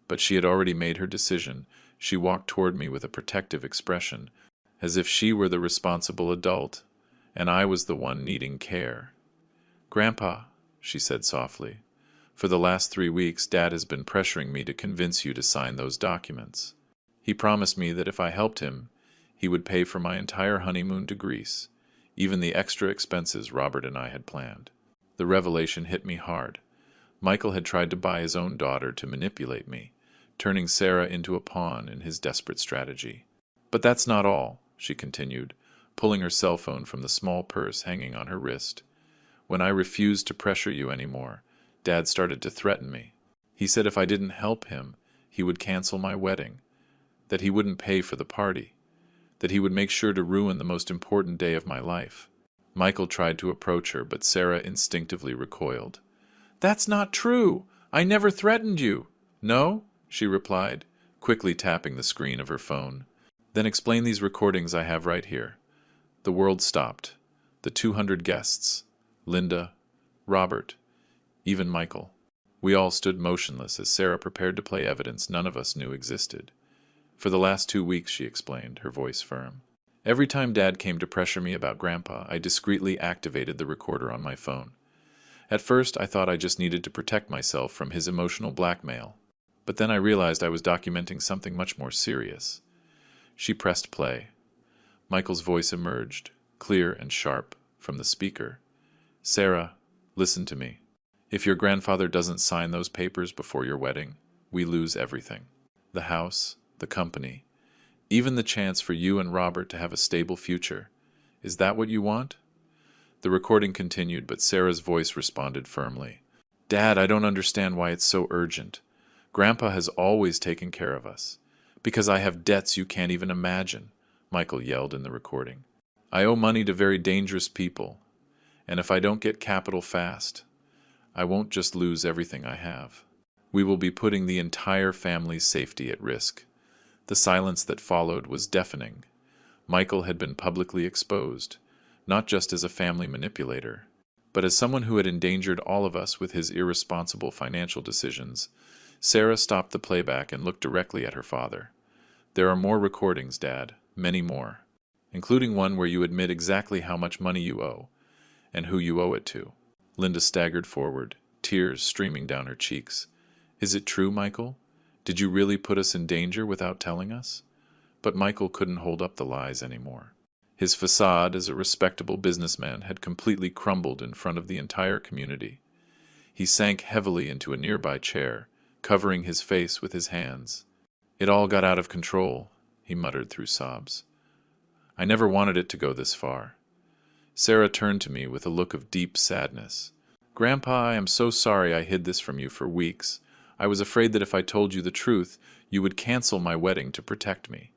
But she had already made her decision. She walked toward me with a protective expression, as if she were the responsible adult, and I was the one needing care. "Grandpa," she said softly, "for the last 3 weeks, Dad has been pressuring me to convince you to sign those documents. He promised me that if I helped him, he would pay for my entire honeymoon to Greece, even the extra expenses Robert and I had planned." The revelation hit me hard. Michael had tried to buy his own daughter to manipulate me, turning Sarah into a pawn in his desperate strategy. "But that's not all," she continued, pulling her cell phone from the small purse hanging on her wrist. "When I refused to pressure you anymore, Dad started to threaten me. He said if I didn't help him, he would cancel my wedding, that he wouldn't pay for the party, that he would make sure to ruin the most important day of my life." Michael tried to approach her, but Sarah instinctively recoiled. "That's not true! I never threatened you!" "No?" she replied, quickly tapping the screen of her phone. "Then explain these recordings I have right here." The world stopped. The 200 guests, Linda, Robert, even Michael. We all stood motionless as Sarah prepared to play evidence none of us knew existed. "For the last 2 weeks," she explained, her voice firm. "Every time Dad came to pressure me about Grandpa, I discreetly activated the recorder on my phone. At first, I thought I just needed to protect myself from his emotional blackmail. But then I realized I was documenting something much more serious." She pressed play. Michael's voice emerged, clear and sharp, from the speaker. "Sarah, listen to me. If your grandfather doesn't sign those papers before your wedding, we lose everything. The house, the company, even the chance for you and Robert to have a stable future. Is that what you want?" The recording continued, but Sarah's voice responded firmly. "Dad, I don't understand why it's so urgent. Grandpa has always taken care of us. Because I have debts you can't even imagine," Michael yelled in the recording. "I owe money to very dangerous people, and if I don't get capital fast, I won't just lose everything I have. We will be putting the entire family's safety at risk." The silence that followed was deafening. Michael had been publicly exposed, not just as a family manipulator, but as someone who had endangered all of us with his irresponsible financial decisions. Sarah stopped the playback and looked directly at her father. "There are more recordings, Dad, many more, including one where you admit exactly how much money you owe, and who you owe it to." Linda staggered forward, tears streaming down her cheeks. "Is it true, Michael? Did you really put us in danger without telling us?" But Michael couldn't hold up the lies anymore. His facade as a respectable businessman had completely crumbled in front of the entire community. He sank heavily into a nearby chair, covering his face with his hands. "It all got out of control," he muttered through sobs. "I never wanted it to go this far." Sarah turned to me with a look of deep sadness. "Grandpa, I am so sorry I hid this from you for weeks. I was afraid that if I told you the truth, you would cancel my wedding to protect me.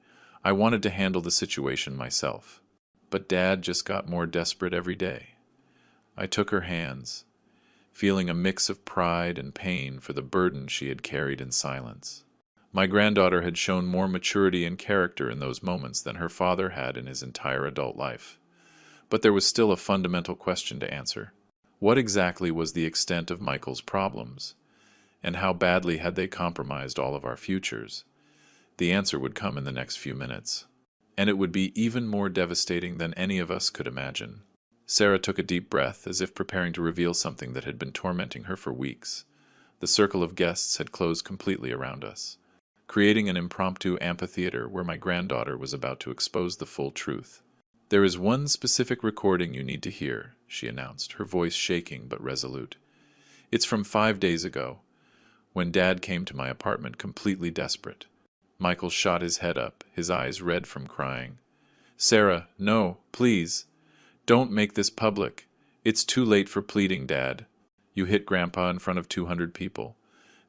I wanted to handle the situation myself." But Dad just got more desperate every day. I took her hands, feeling a mix of pride and pain for the burden she had carried in silence. My granddaughter had shown more maturity and character in those moments than her father had in his entire adult life. But there was still a fundamental question to answer. What exactly was the extent of Michael's problems? And how badly had they compromised all of our futures? The answer would come in the next few minutes. And it would be even more devastating than any of us could imagine. Sarah took a deep breath, as if preparing to reveal something that had been tormenting her for weeks. The circle of guests had closed completely around us, creating an impromptu amphitheater where my granddaughter was about to expose the full truth. "There is one specific recording you need to hear," she announced, her voice shaking but resolute. "It's from 5 days ago, when Dad came to my apartment completely desperate." Michael shot his head up, his eyes red from crying. "Sarah, no, please. Don't make this public. It's too late for pleading, Dad. You hit Grandpa in front of 200 people.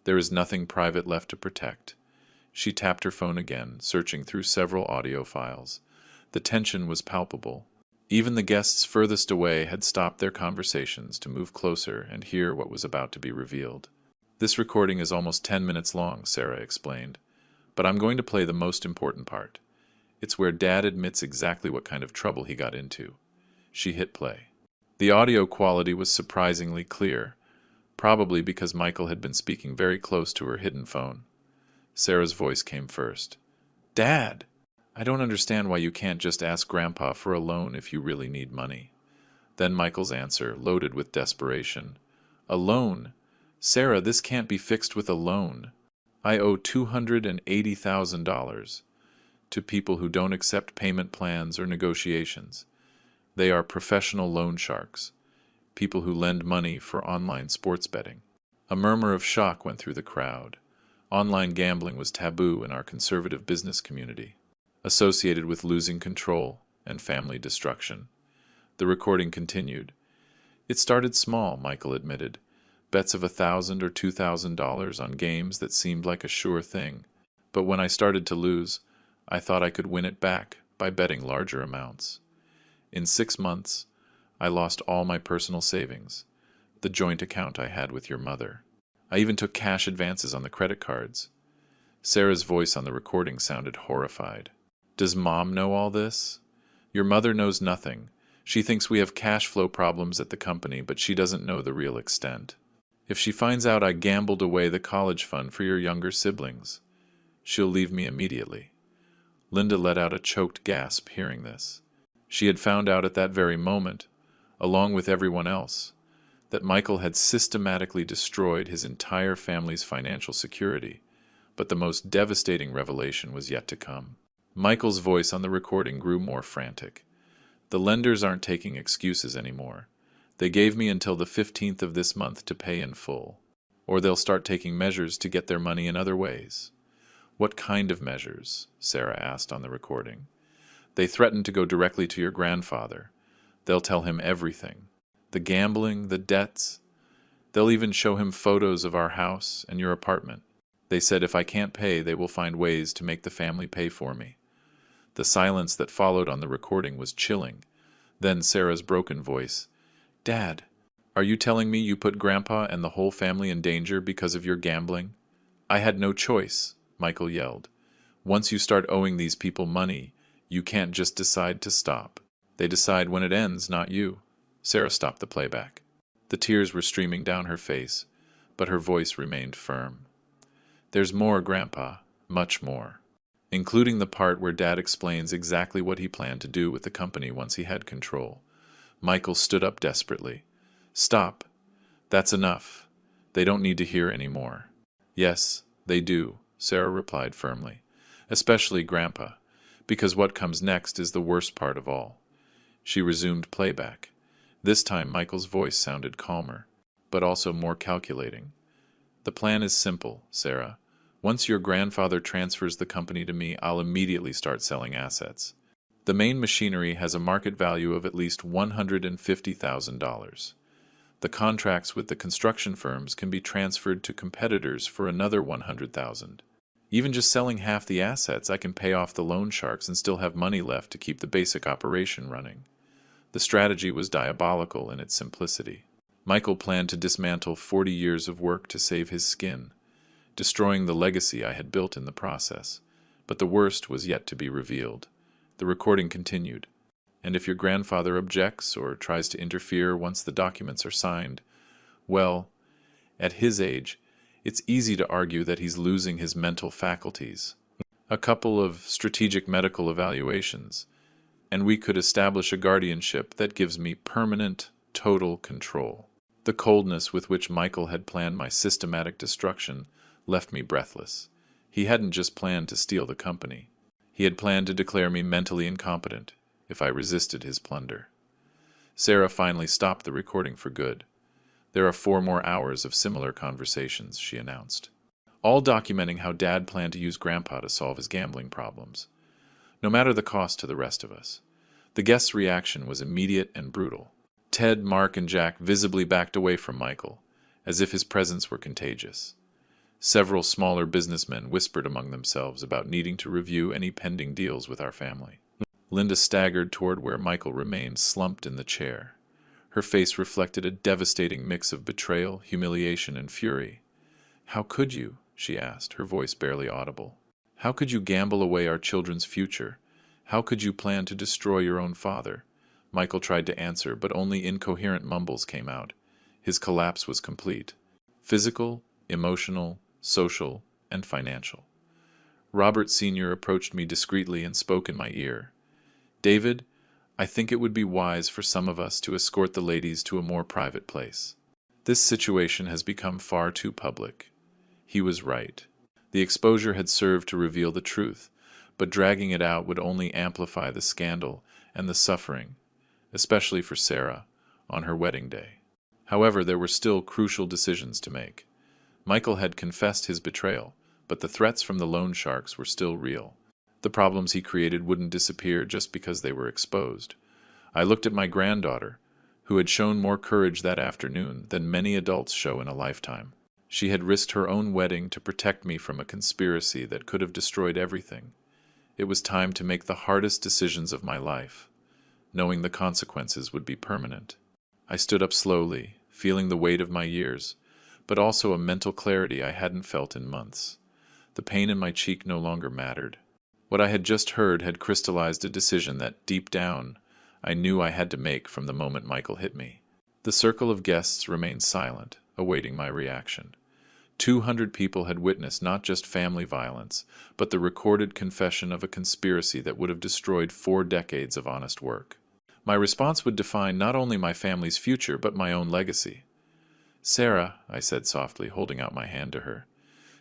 There is nothing private left to protect." She tapped her phone again, searching through several audio files. The tension was palpable. Even the guests furthest away had stopped their conversations to move closer and hear what was about to be revealed. "This recording is almost 10 minutes long," Sarah explained. "But I'm going to play the most important part. It's where Dad admits exactly what kind of trouble he got into." She hit play. The audio quality was surprisingly clear, probably because Michael had been speaking very close to her hidden phone. Sarah's voice came first. "Dad! I don't understand why you can't just ask Grandpa for a loan if you really need money." Then Michael's answer, loaded with desperation. "A loan? Sarah, this can't be fixed with a loan. I owe $280,000 to people who don't accept payment plans or negotiations. They are professional loan sharks, people who lend money for online sports betting." A murmur of shock went through the crowd. Online gambling was taboo in our conservative business community, associated with losing control and family destruction. The recording continued. "It started small," Michael admitted. "Bets of $1,000 or $2,000 on games that seemed like a sure thing. But when I started to lose, I thought I could win it back by betting larger amounts. In 6 months, I lost all my personal savings, the joint account I had with your mother. I even took cash advances on the credit cards." Sarah's voice on the recording sounded horrified. "Does Mom know all this? Your mother knows nothing. She thinks we have cash flow problems at the company, but she doesn't know the real extent. If she finds out I gambled away the college fund for your younger siblings, she'll leave me immediately." Linda let out a choked gasp hearing this. She had found out at that very moment, along with everyone else, that Michael had systematically destroyed his entire family's financial security, but the most devastating revelation was yet to come. Michael's voice on the recording grew more frantic. "The lenders aren't taking excuses anymore. They gave me until the 15th of this month to pay in full, or they'll start taking measures to get their money in other ways." "What kind of measures?" Sarah asked on the recording. "They threatened to go directly to your grandfather. They'll tell him everything. The gambling, the debts. They'll even show him photos of our house and your apartment. They said if I can't pay, they will find ways to make the family pay for me." The silence that followed on the recording was chilling. Then Sarah's broken voice. "Dad, are you telling me you put Grandpa and the whole family in danger because of your gambling?" "I had no choice," Michael yelled. "Once you start owing these people money, you can't just decide to stop. They decide when it ends, not you." Sarah stopped the playback. The tears were streaming down her face, but her voice remained firm. "There's more, Grandpa, much more, including the part where Dad explains exactly what he planned to do with the company once he had control." Michael stood up desperately. "Stop. That's enough. They don't need to hear any more." "Yes, they do," Sarah replied firmly. "Especially Grandpa, because what comes next is the worst part of all." She resumed playback. This time Michael's voice sounded calmer, but also more calculating. "The plan is simple, Sarah. Once your grandfather transfers the company to me, I'll immediately start selling assets. The main machinery has a market value of at least $150,000. The contracts with the construction firms can be transferred to competitors for another $100,000. Even just selling half the assets, I can pay off the loan sharks and still have money left to keep the basic operation running. The strategy was diabolical in its simplicity. Michael planned to dismantle 40 years of work to save his skin, destroying the legacy I had built in the process. But the worst was yet to be revealed. The recording continued. And if your grandfather objects or tries to interfere once the documents are signed, well, at his age, it's easy to argue that he's losing his mental faculties. A couple of strategic medical evaluations, and we could establish a guardianship that gives me permanent, total control. The coldness with which Michael had planned my systematic destruction left me breathless. He hadn't just planned to steal the company. He had planned to declare me mentally incompetent if I resisted his plunder. Sarah finally stopped the recording for good. There are 4 more hours of similar conversations, she announced, all documenting how Dad planned to use Grandpa to solve his gambling problems, no matter the cost to the rest of us. The guests' reaction was immediate and brutal. Ted, Mark, and Jack visibly backed away from Michael, as if his presence were contagious. Several smaller businessmen whispered among themselves about needing to review any pending deals with our family. Linda staggered toward where Michael remained slumped in the chair. Her face reflected a devastating mix of betrayal, humiliation, and fury. "How could you?" she asked, her voice barely audible. "How could you gamble away our children's future? How could you plan to destroy your own father?" Michael tried to answer, but only incoherent mumbles came out. His collapse was complete. Physical, emotional, social, and financial. Robert Sr. approached me discreetly and spoke in my ear. "David, I think it would be wise for some of us to escort the ladies to a more private place. This situation has become far too public." He was right. The exposure had served to reveal the truth, but dragging it out would only amplify the scandal and the suffering, especially for Sarah, on her wedding day. However, there were still crucial decisions to make. Michael had confessed his betrayal, but the threats from the loan sharks were still real. The problems he created wouldn't disappear just because they were exposed. I looked at my granddaughter, who had shown more courage that afternoon than many adults show in a lifetime. She had risked her own wedding to protect me from a conspiracy that could have destroyed everything. It was time to make the hardest decisions of my life, knowing the consequences would be permanent. I stood up slowly, feeling the weight of my years, but also a mental clarity I hadn't felt in months. The pain in my cheek no longer mattered. What I had just heard had crystallized a decision that, deep down, I knew I had to make from the moment Michael hit me. The circle of guests remained silent, awaiting my reaction. 200 people had witnessed not just family violence, but the recorded confession of a conspiracy that would have destroyed 4 decades of honest work. My response would define not only my family's future, but my own legacy. "Sarah," I said softly, holding out my hand to her.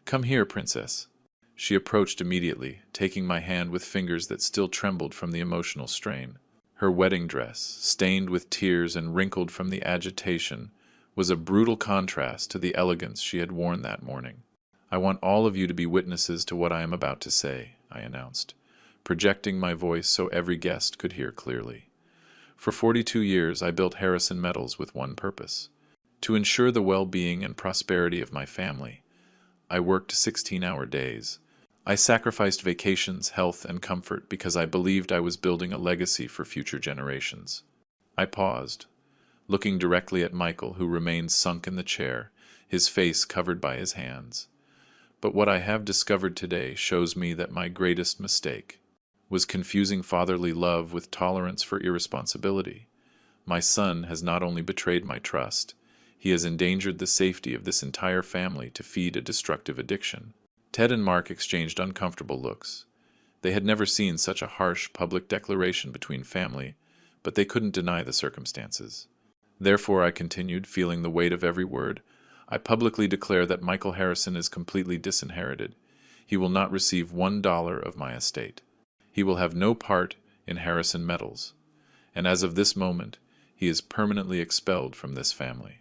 "Come here, princess." She approached immediately, taking my hand with fingers that still trembled from the emotional strain. Her wedding dress, stained with tears and wrinkled from the agitation, was a brutal contrast to the elegance she had worn that morning. "I want all of you to be witnesses to what I am about to say," I announced, projecting my voice so every guest could hear clearly. For 42 years, I built Harrison Metals with one purpose: to ensure the well-being and prosperity of my family. I worked 16-hour days. I sacrificed vacations, health, and comfort because I believed I was building a legacy for future generations. I paused, looking directly at Michael, who remained sunk in the chair, his face covered by his hands. But what I have discovered today shows me that my greatest mistake was confusing fatherly love with tolerance for irresponsibility. My son has not only betrayed my trust, he has endangered the safety of this entire family to feed a destructive addiction. Ted and Mark exchanged uncomfortable looks. They had never seen such a harsh public declaration between family, but they couldn't deny the circumstances. Therefore, I continued, feeling the weight of every word, I publicly declare that Michael Harrison is completely disinherited. He will not receive $1 of my estate. He will have no part in Harrison Metals. And as of this moment, he is permanently expelled from this family.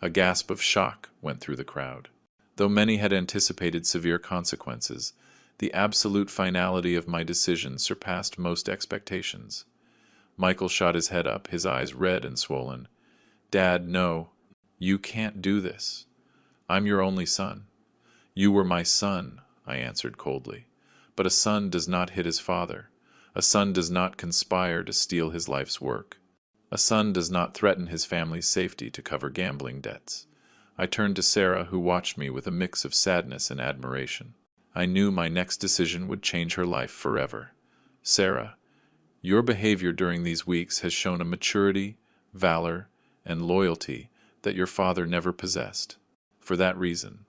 A gasp of shock went through the crowd. Though many had anticipated severe consequences, the absolute finality of my decision surpassed most expectations. Michael shot his head up, his eyes red and swollen. "Dad, no. You can't do this. I'm your only son. You were my son. I answered coldly. But a son does not hit his father. A son does not conspire to steal his life's work. A son does not threaten his family's safety to cover gambling debts. I turned to Sarah, who watched me with a mix of sadness and admiration. I knew my next decision would change her life forever. Sarah, your behavior during these weeks has shown a maturity, valor, and loyalty that your father never possessed. For that reason,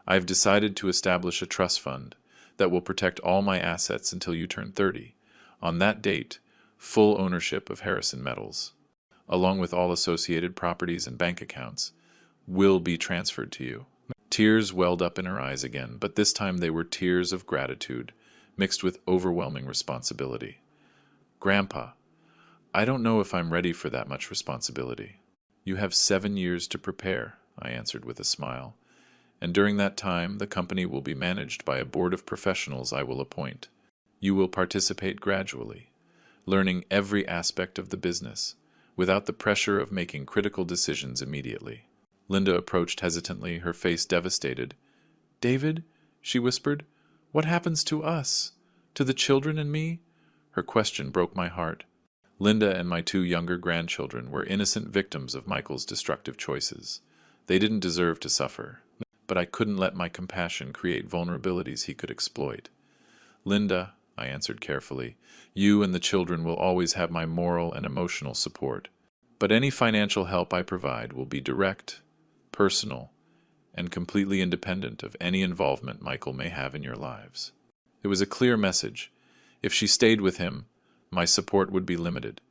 I have decided to establish a trust fund that will protect all my assets until you turn 30. On that date, full ownership of Harrison Metals, along with all associated properties and bank accounts, will be transferred to you. Tears welled up in her eyes again, but this time they were tears of gratitude, mixed with overwhelming responsibility. Grandpa, I don't know if I'm ready for that much responsibility. You have 7 years to prepare, I answered with a smile, and during that time the company will be managed by a board of professionals I will appoint. You will participate gradually, learning every aspect of the business, without the pressure of making critical decisions immediately. Linda approached hesitantly, her face devastated. David, she whispered, what happens to us? To the children and me? Her question broke my heart. Linda and my 2 younger grandchildren were innocent victims of Michael's destructive choices. They didn't deserve to suffer, but I couldn't let my compassion create vulnerabilities he could exploit. Linda, I answered carefully, you and the children will always have my moral and emotional support. But any financial help I provide will be direct, personal, and completely independent of any involvement Michael may have in your lives. It was a clear message. If she stayed with him, my support would be limited.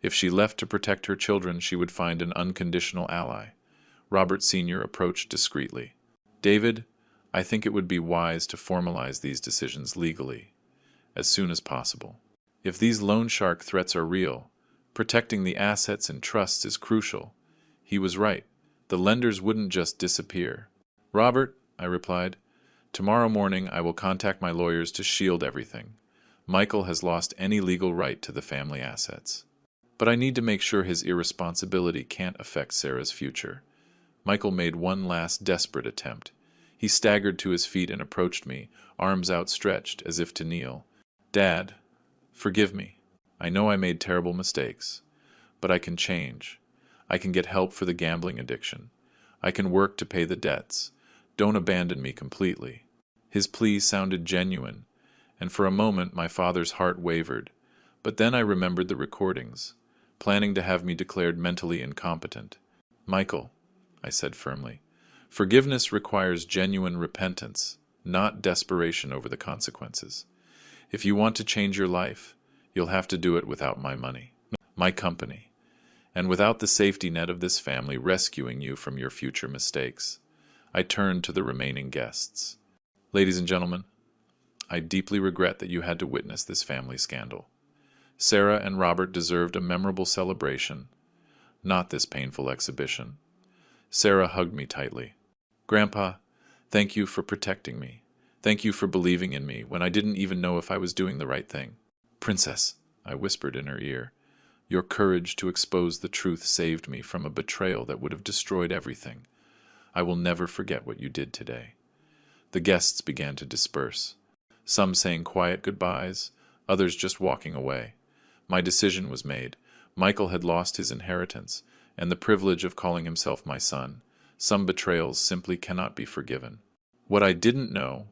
If she left to protect her children, she would find an unconditional ally. Robert Sr. approached discreetly. David, I think it would be wise to formalize these decisions legally, as soon as possible. If these loan shark threats are real, protecting the assets and trusts is crucial. He was right. The lenders wouldn't just disappear. Robert, I replied, tomorrow morning I will contact my lawyers to shield everything. Michael has lost any legal right to the family assets. But I need to make sure his irresponsibility can't affect Sarah's future. Michael made one last desperate attempt. He staggered to his feet and approached me, arms outstretched as if to kneel. Dad, forgive me. I know I made terrible mistakes, but I can change. I can get help for the gambling addiction. I can work to pay the debts. Don't abandon me completely. His plea sounded genuine, and for a moment my father's heart wavered. But then I remembered the recordings, planning to have me declared mentally incompetent. Michael, I said firmly, forgiveness requires genuine repentance, not desperation over the consequences. If you want to change your life, you'll have to do it without my money, my company, and without the safety net of this family rescuing you from your future mistakes. I turned to the remaining guests. Ladies and gentlemen, I deeply regret that you had to witness this family scandal. Sarah and Robert deserved a memorable celebration, not this painful exhibition. Sarah hugged me tightly. Grandpa, thank you for protecting me. Thank you for believing in me when I didn't even know if I was doing the right thing. Princess, I whispered in her ear, your courage to expose the truth saved me from a betrayal that would have destroyed everything. I will never forget what you did today. The guests began to disperse, some saying quiet goodbyes, others just walking away. My decision was made. Michael had lost his inheritance and the privilege of calling himself my son. Some betrayals simply cannot be forgiven. What I didn't know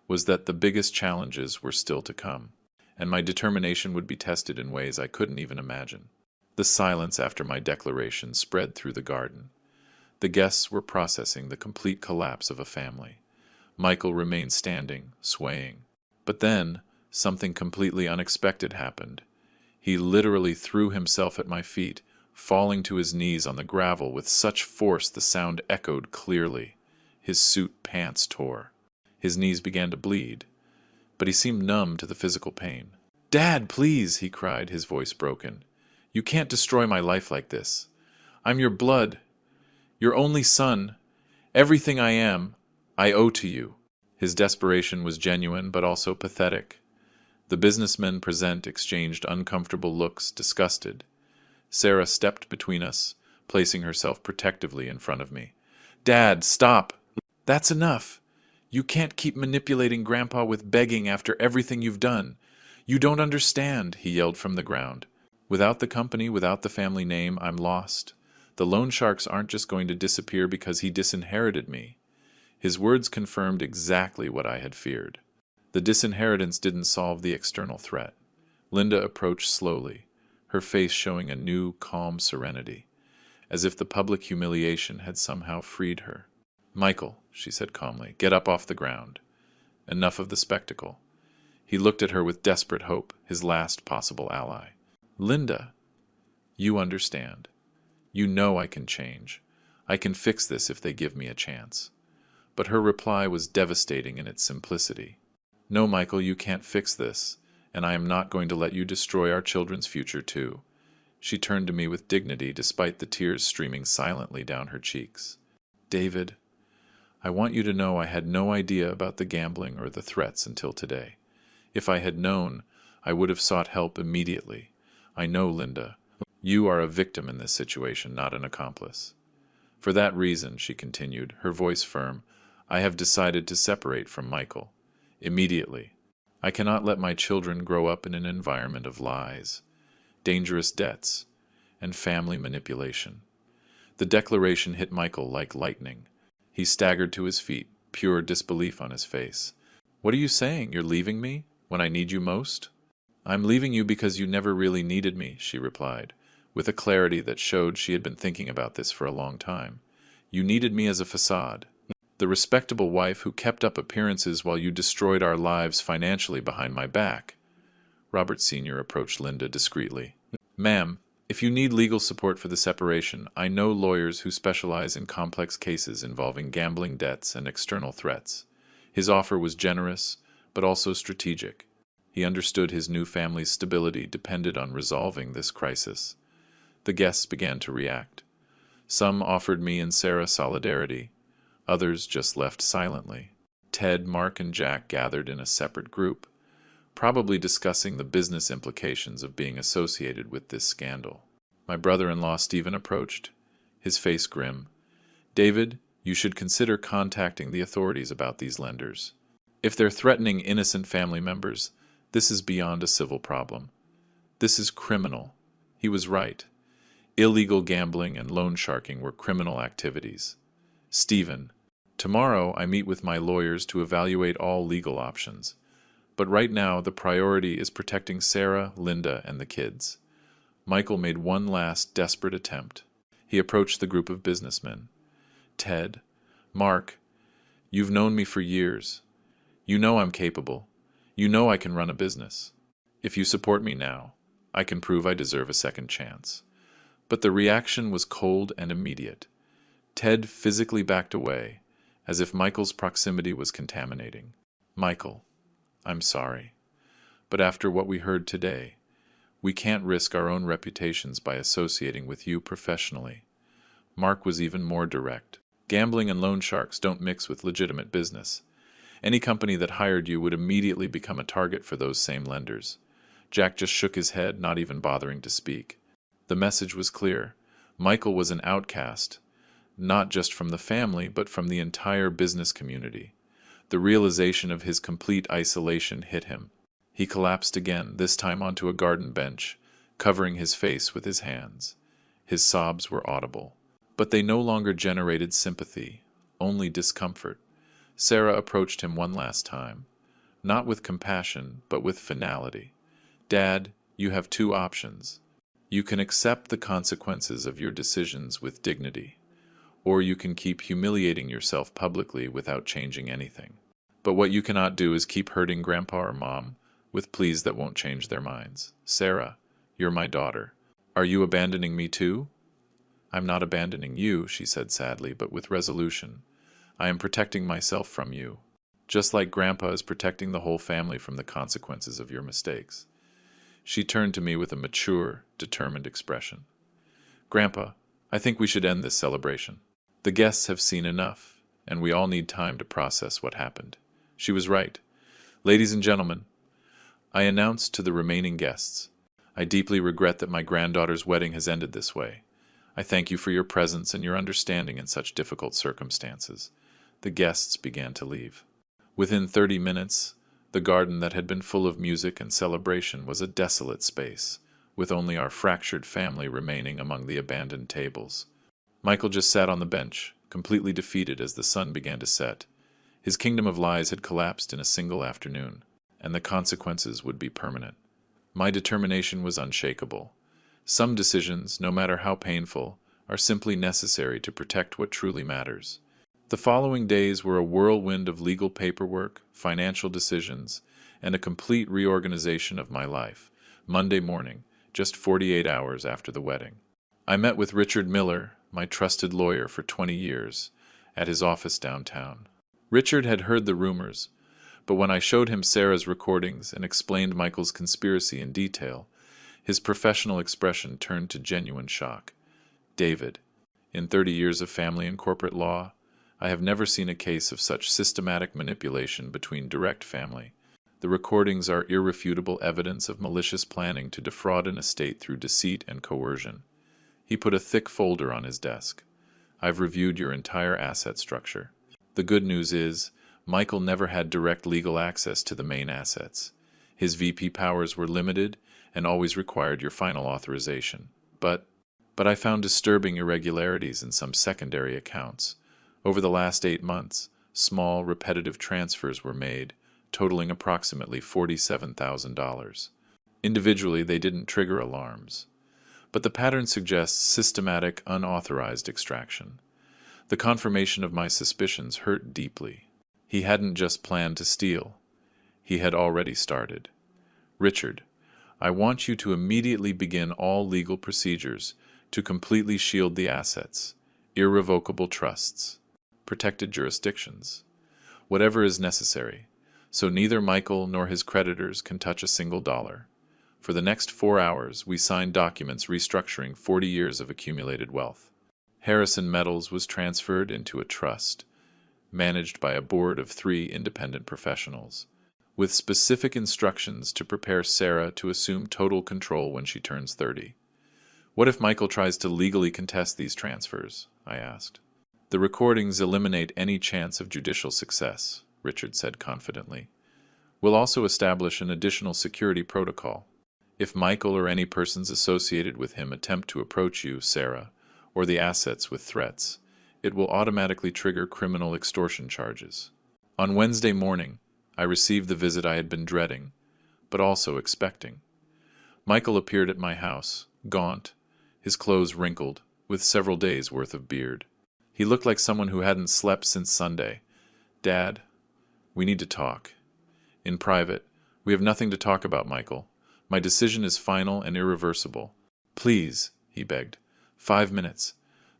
was that the biggest challenges were still to come, and my determination would be tested in ways I couldn't even imagine. The silence after my declaration spread through the garden. The guests were processing the complete collapse of a family. Michael remained standing, swaying. But then, something completely unexpected happened. He literally threw himself at my feet, falling to his knees on the gravel with such force the sound echoed clearly. His suit pants tore. His knees began to bleed, but he seemed numb to the physical pain. Dad, please, he cried, his voice broken. You can't destroy my life like this. I'm your blood, your only son. Everything I am, I owe to you. His desperation was genuine but also pathetic. The businessmen present exchanged uncomfortable looks, disgusted. Sarah stepped between us, placing herself protectively in front of me. Dad, stop! That's enough! You can't keep manipulating Grandpa with begging after everything you've done. You don't understand, he yelled from the ground. Without the company, without the family name, I'm lost. The loan sharks aren't just going to disappear because he disinherited me. His words confirmed exactly what I had feared. The disinheritance didn't solve the external threat. Linda approached slowly, her face showing a new, calm serenity, as if the public humiliation had somehow freed her. Michael, she said calmly, get up off the ground. Enough of the spectacle. He looked at her with desperate hope, his last possible ally. Linda, you understand. You know I can change. I can fix this if they give me a chance. But her reply was devastating in its simplicity. No, Michael, you can't fix this, and I am not going to let you destroy our children's future too. She turned to me with dignity despite the tears streaming silently down her cheeks. David, I want you to know I had no idea about the gambling or the threats until today. If I had known, I would have sought help immediately. I know, Linda, you are a victim in this situation, not an accomplice. For that reason, she continued, her voice firm, I have decided to separate from Michael. Immediately. I cannot let my children grow up in an environment of lies, dangerous debts, and family manipulation. The declaration hit Michael like lightning. He staggered to his feet, pure disbelief on his face. What are you saying? You're leaving me when I need you most? I'm leaving you because you never really needed me, she replied, with a clarity that showed she had been thinking about this for a long time. You needed me as a facade. The respectable wife who kept up appearances while you destroyed our lives financially behind my back. Robert Sr. approached Linda discreetly. Ma'am, if you need legal support for the separation, I know lawyers who specialize in complex cases involving gambling debts and external threats. His offer was generous, but also strategic. He understood his new family's stability depended on resolving this crisis. The guests began to react. Some offered me and Sarah solidarity. Others just left silently. Ted, Mark, and Jack gathered in a separate group, probably discussing the business implications of being associated with this scandal. My brother-in-law Stephen approached, his face grim. David, you should consider contacting the authorities about these lenders. If they're threatening innocent family members, this is beyond a civil problem. This is criminal. He was right. Illegal gambling and loan sharking were criminal activities. Stephen, tomorrow I meet with my lawyers to evaluate all legal options. But right now the priority is protecting Sarah, Linda, and the kids. Michael made one last desperate attempt. He approached the group of businessmen. Ted, Mark, you've known me for years. You know I'm capable. You know I can run a business. If you support me now, I can prove I deserve a second chance. But the reaction was cold and immediate. Ted physically backed away, as if Michael's proximity was contaminating. Michael, I'm sorry. But after what we heard today, we can't risk our own reputations by associating with you professionally. Mark was even more direct. Gambling and loan sharks don't mix with legitimate business. Any company that hired you would immediately become a target for those same lenders. Jack just shook his head, not even bothering to speak. The message was clear. Michael was an outcast, not just from the family, but from the entire business community. The realization of his complete isolation hit him. He collapsed again, this time onto a garden bench, covering his face with his hands. His sobs were audible. But they no longer generated sympathy, only discomfort. Sarah approached him one last time, not with compassion, but with finality. Dad, you have two options. You can accept the consequences of your decisions with dignity, or you can keep humiliating yourself publicly without changing anything. But what you cannot do is keep hurting Grandpa or Mom with pleas that won't change their minds. Sarah, you're my daughter. Are you abandoning me too? I'm not abandoning you, she said sadly, but with resolution. I am protecting myself from you, just like Grandpa is protecting the whole family from the consequences of your mistakes. She turned to me with a mature, determined expression. Grandpa, I think we should end this celebration. The guests have seen enough, and we all need time to process what happened. She was right. Ladies and gentlemen, I announced to the remaining guests, I deeply regret that my granddaughter's wedding has ended this way. I thank you for your presence and your understanding in such difficult circumstances. The guests began to leave. Within 30 minutes, the garden that had been full of music and celebration was a desolate space, with only our fractured family remaining among the abandoned tables. Michael just sat on the bench, completely defeated as the sun began to set. His kingdom of lies had collapsed in a single afternoon, and the consequences would be permanent. My determination was unshakable. Some decisions, no matter how painful, are simply necessary to protect what truly matters. The following days were a whirlwind of legal paperwork, financial decisions, and a complete reorganization of my life. Monday morning, just 48 hours after the wedding, I met with Richard Miller, my trusted lawyer for 20 years, at his office downtown. Richard had heard the rumors, but when I showed him Sarah's recordings and explained Michael's conspiracy in detail, his professional expression turned to genuine shock. David, in 30 years of family and corporate law, I have never seen a case of such systematic manipulation between direct family. The recordings are irrefutable evidence of malicious planning to defraud an estate through deceit and coercion. He put a thick folder on his desk. I've reviewed your entire asset structure. The good news is, Michael never had direct legal access to the main assets. His VP powers were limited and always required your final authorization. But I found disturbing irregularities in some secondary accounts. Over the last 8 months, small, repetitive transfers were made, totaling approximately $47,000. Individually, they didn't trigger alarms. But the pattern suggests systematic, unauthorized extraction. The confirmation of my suspicions hurt deeply. He hadn't just planned to steal. He had already started. Richard, I want you to immediately begin all legal procedures to completely shield the assets, irrevocable trusts, protected jurisdictions, whatever is necessary, so neither Michael nor his creditors can touch a single dollar. For the next 4 hours, we signed documents restructuring 40 years of accumulated wealth. Harrison Metals was transferred into a trust, managed by a board of 3 independent professionals, with specific instructions to prepare Sarah to assume total control when she turns 30. What if Michael tries to legally contest these transfers? I asked. The recordings eliminate any chance of judicial success, Richard said confidently. We'll also establish an additional security protocol. If Michael or any persons associated with him attempt to approach you, Sarah, or the assets with threats, it will automatically trigger criminal extortion charges. On Wednesday morning, I received the visit I had been dreading, but also expecting. Michael appeared at my house, gaunt, his clothes wrinkled, with several days' worth of beard. He looked like someone who hadn't slept since Sunday. Dad, we need to talk. In private, we have nothing to talk about, Michael. My decision is final and irreversible. Please, he begged. 5 minutes.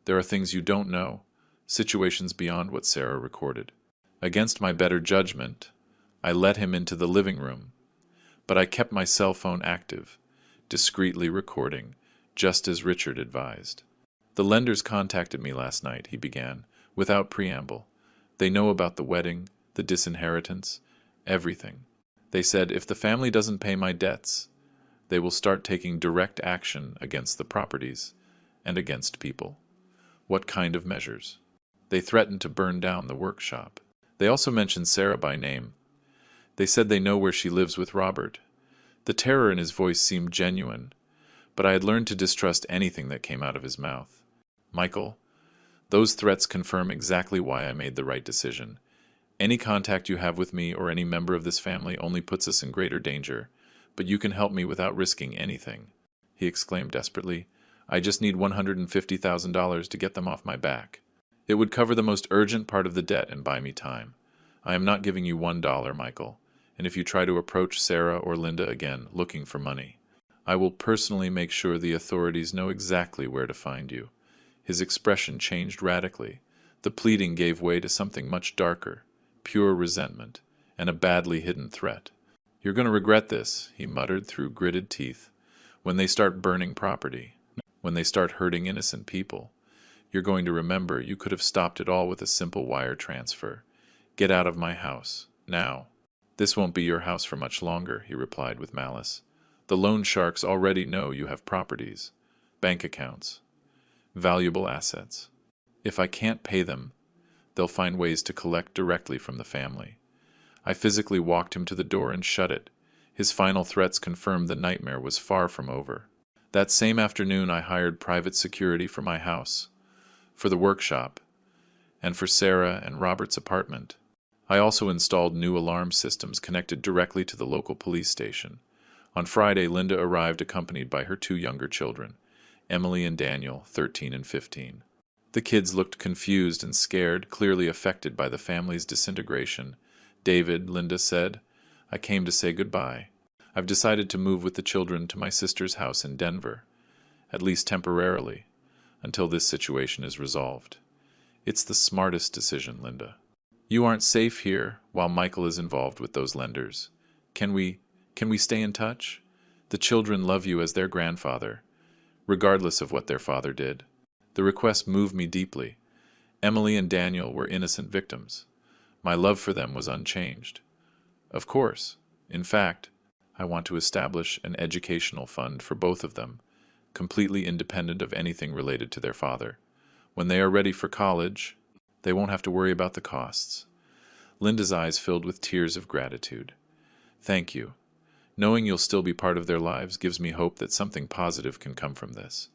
There are things you don't know, situations beyond what Sarah recorded. Against my better judgment, I let him into the living room, but I kept my cell phone active, discreetly recording, just as Richard advised. The lenders contacted me last night, he began, without preamble. They know about the wedding, the disinheritance, everything. They said if the family doesn't pay my debts, they will start taking direct action against the properties and against people. What kind of measures? They threatened to burn down the workshop. They also mentioned Sarah by name. They said they know where she lives with Robert. The terror in his voice seemed genuine, but I had learned to distrust anything that came out of his mouth. Michael, those threats confirm exactly why I made the right decision. Any contact you have with me or any member of this family only puts us in greater danger, but you can help me without risking anything, he exclaimed desperately. I just need $150,000 to get them off my back. It would cover the most urgent part of the debt and buy me time. I am not giving you $1, Michael, and if you try to approach Sarah or Linda again looking for money, I will personally make sure the authorities know exactly where to find you. His expression changed radically. The pleading gave way to something much darker, pure resentment, and a badly hidden threat. You're going to regret this, he muttered through gritted teeth, when they start burning property, when they start hurting innocent people. You're going to remember you could have stopped it all with a simple wire transfer. Get out of my house, now. This won't be your house for much longer, he replied with malice. The loan sharks already know you have properties, bank accounts, valuable assets. If I can't pay them, they'll find ways to collect directly from the family. I physically walked him to the door and shut it. His final threats confirmed the nightmare was far from over. That same afternoon, I hired private security for my house, for the workshop, and for Sarah and Robert's apartment. I also installed new alarm systems connected directly to the local police station. On Friday, Linda arrived accompanied by her two younger children, Emily and Daniel, 13 and 15. The kids looked confused and scared, clearly affected by the family's disintegration. David, Linda said, "I came to say goodbye. I've decided to move with the children to my sister's house in Denver, at least temporarily, until this situation is resolved. It's the smartest decision, Linda. You aren't safe here while Michael is involved with those lenders. Can we stay in touch? The children love you as their grandfather, regardless of what their father did." The request moved me deeply. Emily and Daniel were innocent victims. My love for them was unchanged. Of course. In fact, I want to establish an educational fund for both of them, completely independent of anything related to their father. When they are ready for college, they won't have to worry about the costs. Linda's eyes filled with tears of gratitude. Thank you. Knowing you'll still be part of their lives gives me hope that something positive can come from this.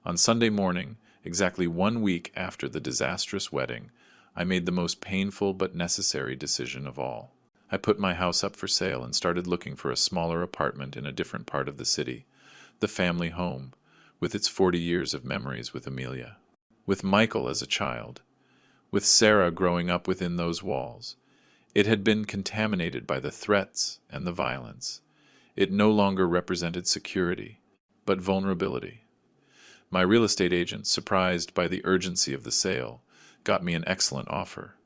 On Sunday morning, exactly 1 week after the disastrous wedding, I made the most painful but necessary decision of all. I put my house up for sale and started looking for a smaller apartment in a different part of the city, the family home, with its 40 years of memories with Amelia. With Michael as a child, with Sarah growing up within those walls. It had been contaminated by the threats and the violence. It no longer represented security, but vulnerability. My real estate agent, surprised by the urgency of the sale, got me an excellent offer.